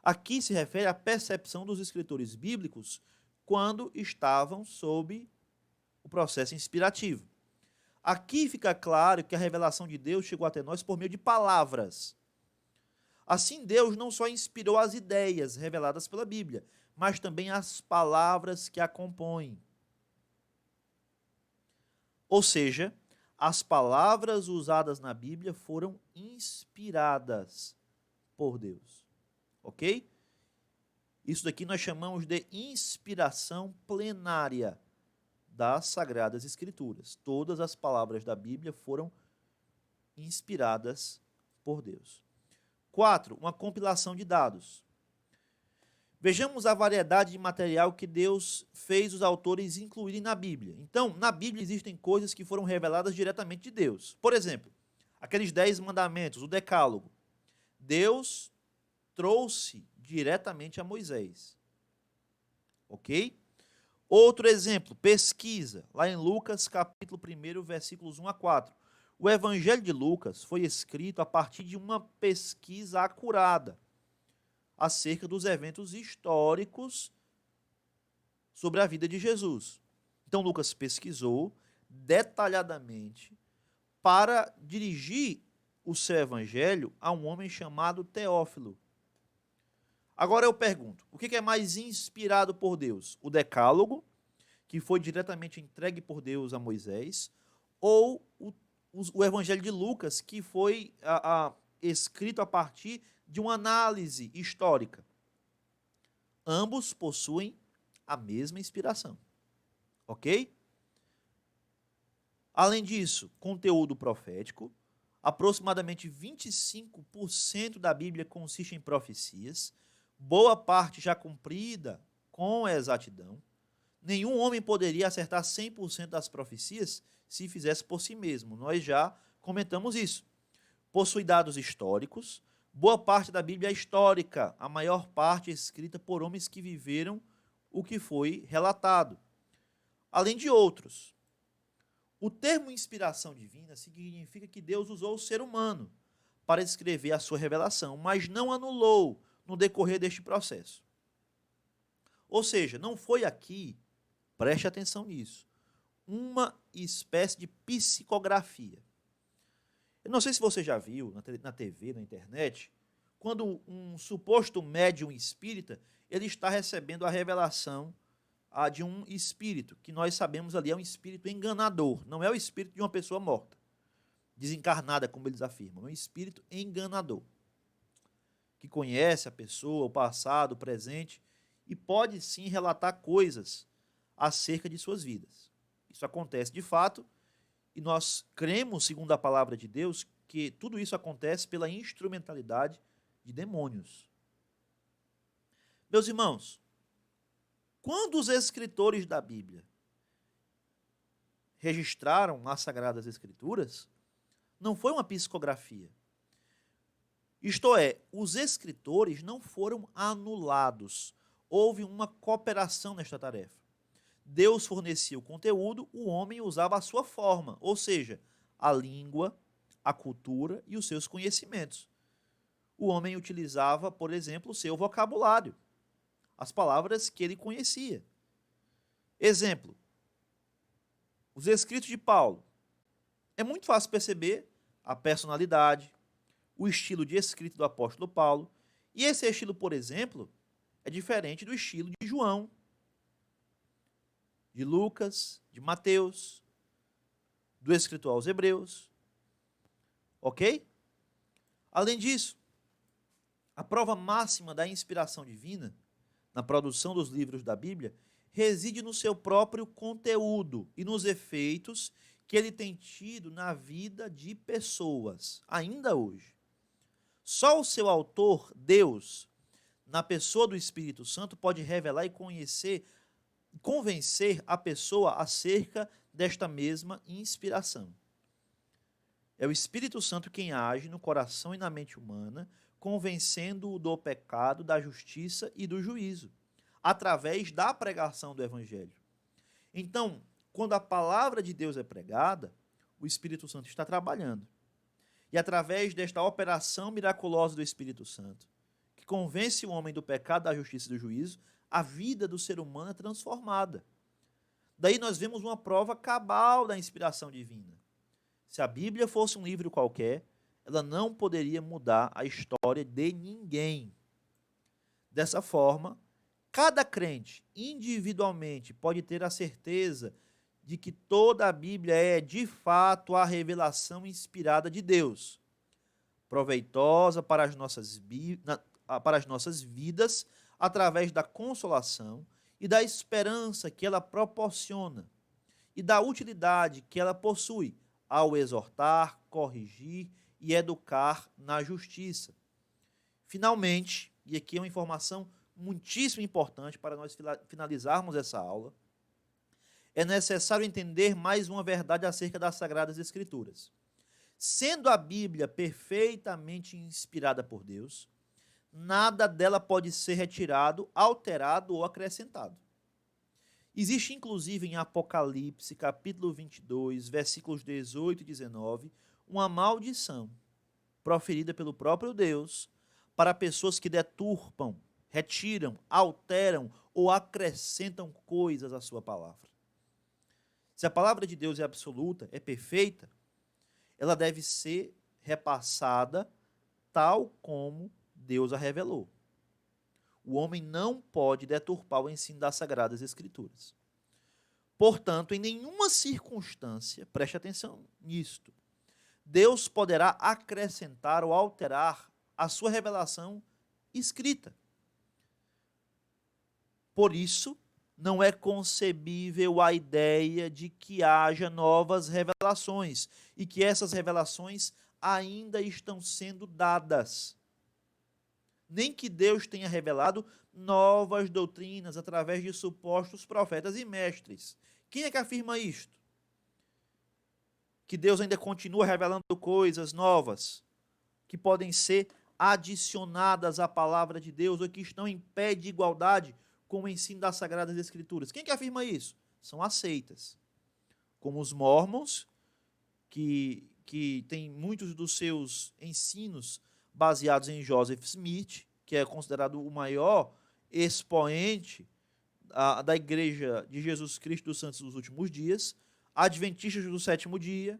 Aqui se refere à percepção dos escritores bíblicos quando estavam sob o processo inspirativo. Aqui fica claro que a revelação de Deus chegou até nós por meio de palavras. Assim, Deus não só inspirou as ideias reveladas pela Bíblia, mas também as palavras que a compõem. Ou seja, as palavras usadas na Bíblia foram inspiradas por Deus. Ok? Isso daqui nós chamamos de inspiração plenária das Sagradas Escrituras. Todas as palavras da Bíblia foram inspiradas por Deus. 4. Uma compilação de dados. Vejamos a variedade de material que Deus fez os autores incluírem na Bíblia. Então, na Bíblia existem coisas que foram reveladas diretamente de Deus. Por exemplo, aqueles 10 mandamentos, o Decálogo. Deus trouxe diretamente a Moisés. Ok? Outro exemplo, pesquisa, lá em Lucas, capítulo 1, versículos 1 a 4. O Evangelho de Lucas foi escrito a partir de uma pesquisa acurada acerca dos eventos históricos sobre a vida de Jesus. Então, Lucas pesquisou detalhadamente para dirigir o seu evangelho a um homem chamado Teófilo. Agora eu pergunto, o que é mais inspirado por Deus? O Decálogo, que foi diretamente entregue por Deus a Moisés, ou o Evangelho de Lucas, que foi escrito a partir de uma análise histórica? Ambos possuem a mesma inspiração, ok? Além disso, conteúdo profético, aproximadamente 25% da Bíblia consiste em profecias, boa parte já cumprida com exatidão. Nenhum homem poderia acertar 100% das profecias se fizesse por si mesmo. Nós já comentamos isso. Possui dados históricos. Boa parte da Bíblia é histórica, a maior parte é escrita por homens que viveram o que foi relatado, além de outros. O termo inspiração divina significa que Deus usou o ser humano para escrever a sua revelação, mas não anulou no decorrer deste processo. Ou seja, não foi aqui, preste atenção nisso, uma espécie de psicografia. Eu não sei se você já viu na TV, na internet, quando um suposto médium espírita, ele está recebendo a revelação de um espírito, que nós sabemos ali é um espírito enganador, não é o espírito de uma pessoa morta, desencarnada, como eles afirmam, é um espírito enganador, que conhece a pessoa, o passado, o presente, e pode sim relatar coisas acerca de suas vidas. Isso acontece de fato, e nós cremos, segundo a palavra de Deus, que tudo isso acontece pela instrumentalidade de demônios. Meus irmãos, quando os escritores da Bíblia registraram as Sagradas Escrituras, não foi uma psicografia. Isto é, os escritores não foram anulados. Houve uma cooperação nesta tarefa. Deus fornecia o conteúdo, o homem usava a sua forma, ou seja, a língua, a cultura e os seus conhecimentos. O homem utilizava, por exemplo, o seu vocabulário, as palavras que ele conhecia. Exemplo, os escritos de Paulo. É muito fácil perceber a personalidade, o estilo de escrito do apóstolo Paulo, e esse estilo, por exemplo, é diferente do estilo de João, de Lucas, de Mateus, do escritor aos Hebreus. Ok? Além disso, a prova máxima da inspiração divina na produção dos livros da Bíblia reside no seu próprio conteúdo e nos efeitos que ele tem tido na vida de pessoas, ainda hoje. Só o seu autor, Deus, na pessoa do Espírito Santo, pode revelar e convencer a pessoa acerca desta mesma inspiração. É o Espírito Santo quem age no coração e na mente humana, convencendo-o do pecado, da justiça e do juízo, através da pregação do Evangelho. Então, quando a palavra de Deus é pregada, o Espírito Santo está trabalhando. E através desta operação miraculosa do Espírito Santo, que convence o homem do pecado, da justiça e do juízo, a vida do ser humano é transformada. Daí nós vemos uma prova cabal da inspiração divina. Se a Bíblia fosse um livro qualquer, ela não poderia mudar a história de ninguém. Dessa forma, cada crente, individualmente, pode ter a certeza de que toda a Bíblia é, de fato, a revelação inspirada de Deus, proveitosa para as nossas vidas, através da consolação e da esperança que ela proporciona e da utilidade que ela possui ao exortar, corrigir e educar na justiça. Finalmente, e aqui é uma informação muitíssimo importante para nós finalizarmos essa aula. É necessário entender mais uma verdade acerca das Sagradas Escrituras. Sendo a Bíblia perfeitamente inspirada por Deus, nada dela pode ser retirado, alterado ou acrescentado. Existe, inclusive, em Apocalipse, capítulo 22, versículos 18 e 19, uma maldição proferida pelo próprio Deus para pessoas que deturpam, retiram, alteram ou acrescentam coisas à sua palavra. Se a palavra de Deus é absoluta, é perfeita, ela deve ser repassada tal como Deus a revelou. O homem não pode deturpar o ensino das Sagradas Escrituras. Portanto, em nenhuma circunstância, preste atenção nisto, Deus poderá acrescentar ou alterar a sua revelação escrita. Por isso, não é concebível a ideia de que haja novas revelações e que essas revelações ainda estão sendo dadas. Nem que Deus tenha revelado novas doutrinas através de supostos profetas e mestres. Quem é que afirma isto? Que Deus ainda continua revelando coisas novas que podem ser adicionadas à palavra de Deus ou que estão em pé de igualdade com o ensino das Sagradas Escrituras. Quem que afirma isso? São as seitas, como os Mormons, que têm muitos dos seus ensinos baseados em Joseph Smith, que é considerado o maior expoente da Igreja de Jesus Cristo dos Santos dos Últimos Dias, adventistas do sétimo dia,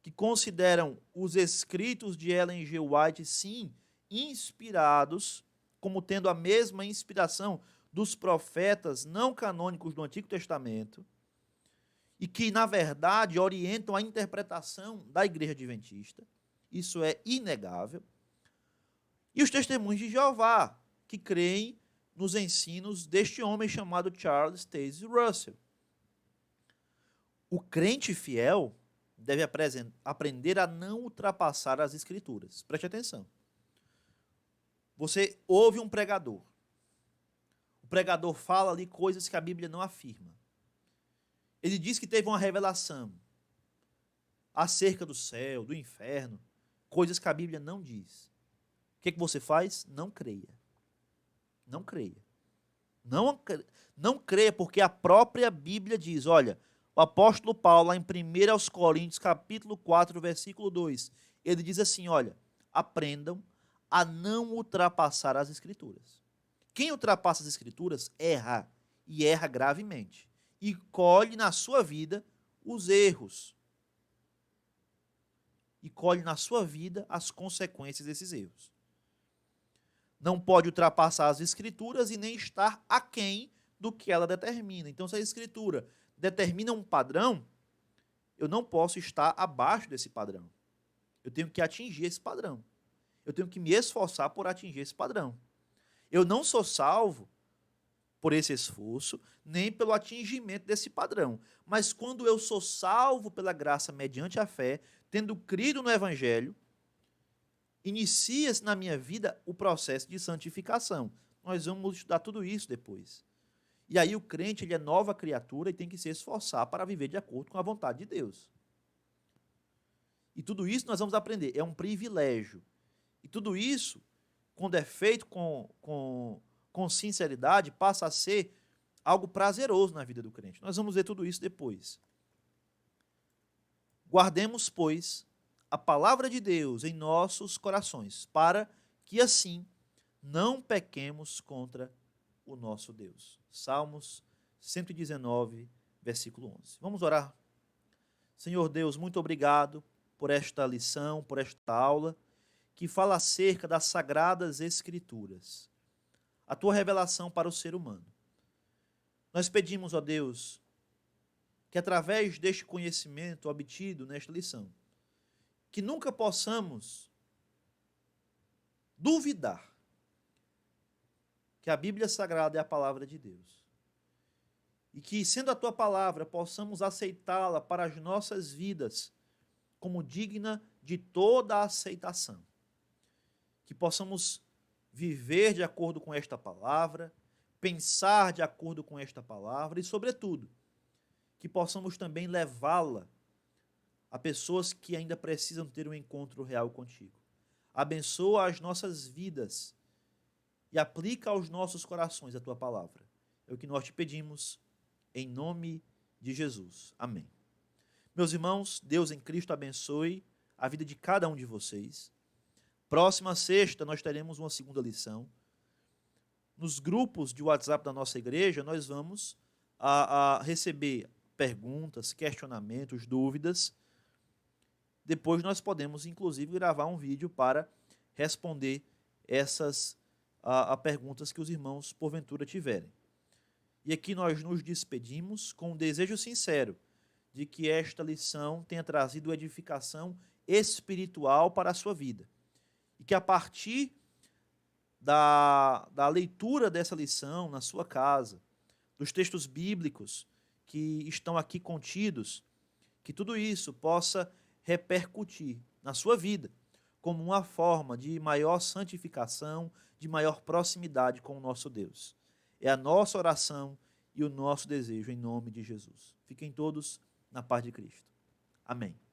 que consideram os escritos de Ellen G. White, sim, inspirados, como tendo a mesma inspiração dos profetas não canônicos do Antigo Testamento, e que, na verdade, orientam a interpretação da Igreja Adventista. Isso é inegável. E os testemunhos de Jeová, que creem nos ensinos deste homem chamado Charles Taze Russell. O crente fiel deve aprender a não ultrapassar as Escrituras. Preste atenção. Você ouve um pregador. O pregador fala ali coisas que a Bíblia não afirma. Ele diz que teve uma revelação acerca do céu, do inferno, coisas que a Bíblia não diz. O que você faz? Não creia. Não creia. Não creia, porque a própria Bíblia diz, olha, o apóstolo Paulo, lá em 1 Coríntios, capítulo 4, versículo 2, ele diz assim, olha, aprendam a não ultrapassar as Escrituras. Quem ultrapassa as Escrituras erra, e erra gravemente, e colhe na sua vida os erros. E colhe na sua vida as consequências desses erros. Não pode ultrapassar as Escrituras e nem estar aquém do que ela determina. Então, se a Escritura determina um padrão, eu não posso estar abaixo desse padrão. Eu tenho que atingir esse padrão. Eu tenho que me esforçar por atingir esse padrão. Eu não sou salvo por esse esforço, nem pelo atingimento desse padrão. Mas quando eu sou salvo pela graça mediante a fé, tendo crido no Evangelho, inicia-se na minha vida o processo de santificação. Nós vamos estudar tudo isso depois. E aí o crente, ele é nova criatura e tem que se esforçar para viver de acordo com a vontade de Deus. E tudo isso nós vamos aprender. É um privilégio. E tudo isso, quando é feito com sinceridade, passa a ser algo prazeroso na vida do crente. Nós vamos ver tudo isso depois. Guardemos, pois, a palavra de Deus em nossos corações, para que assim não pequemos contra o nosso Deus. Salmos 119, versículo 11. Vamos orar. Senhor Deus, muito obrigado por esta lição, por esta aula, que fala acerca das Sagradas Escrituras, a tua revelação para o ser humano. Nós pedimos, ó Deus, que através deste conhecimento obtido nesta lição, que nunca possamos duvidar que a Bíblia Sagrada é a palavra de Deus. E que, sendo a tua palavra, possamos aceitá-la para as nossas vidas como digna de toda a aceitação. Que possamos viver de acordo com esta palavra, pensar de acordo com esta palavra e, sobretudo, que possamos também levá-la a pessoas que ainda precisam ter um encontro real contigo. Abençoa as nossas vidas e aplica aos nossos corações a tua palavra. É o que nós te pedimos, em nome de Jesus. Amém. Meus irmãos, Deus em Cristo abençoe a vida de cada um de vocês. Próxima sexta nós teremos uma segunda lição. Nos grupos de WhatsApp da nossa igreja, nós vamos receber perguntas, questionamentos, dúvidas. Depois nós podemos, inclusive, gravar um vídeo para responder essas perguntas que os irmãos, porventura, tiverem. E aqui nós nos despedimos com um desejo sincero de que esta lição tenha trazido edificação espiritual para a sua vida. E que a partir da leitura dessa lição na sua casa, dos textos bíblicos que estão aqui contidos, que tudo isso possa repercutir na sua vida como uma forma de maior santificação, de maior proximidade com o nosso Deus. É a nossa oração e o nosso desejo em nome de Jesus. Fiquem todos na paz de Cristo. Amém.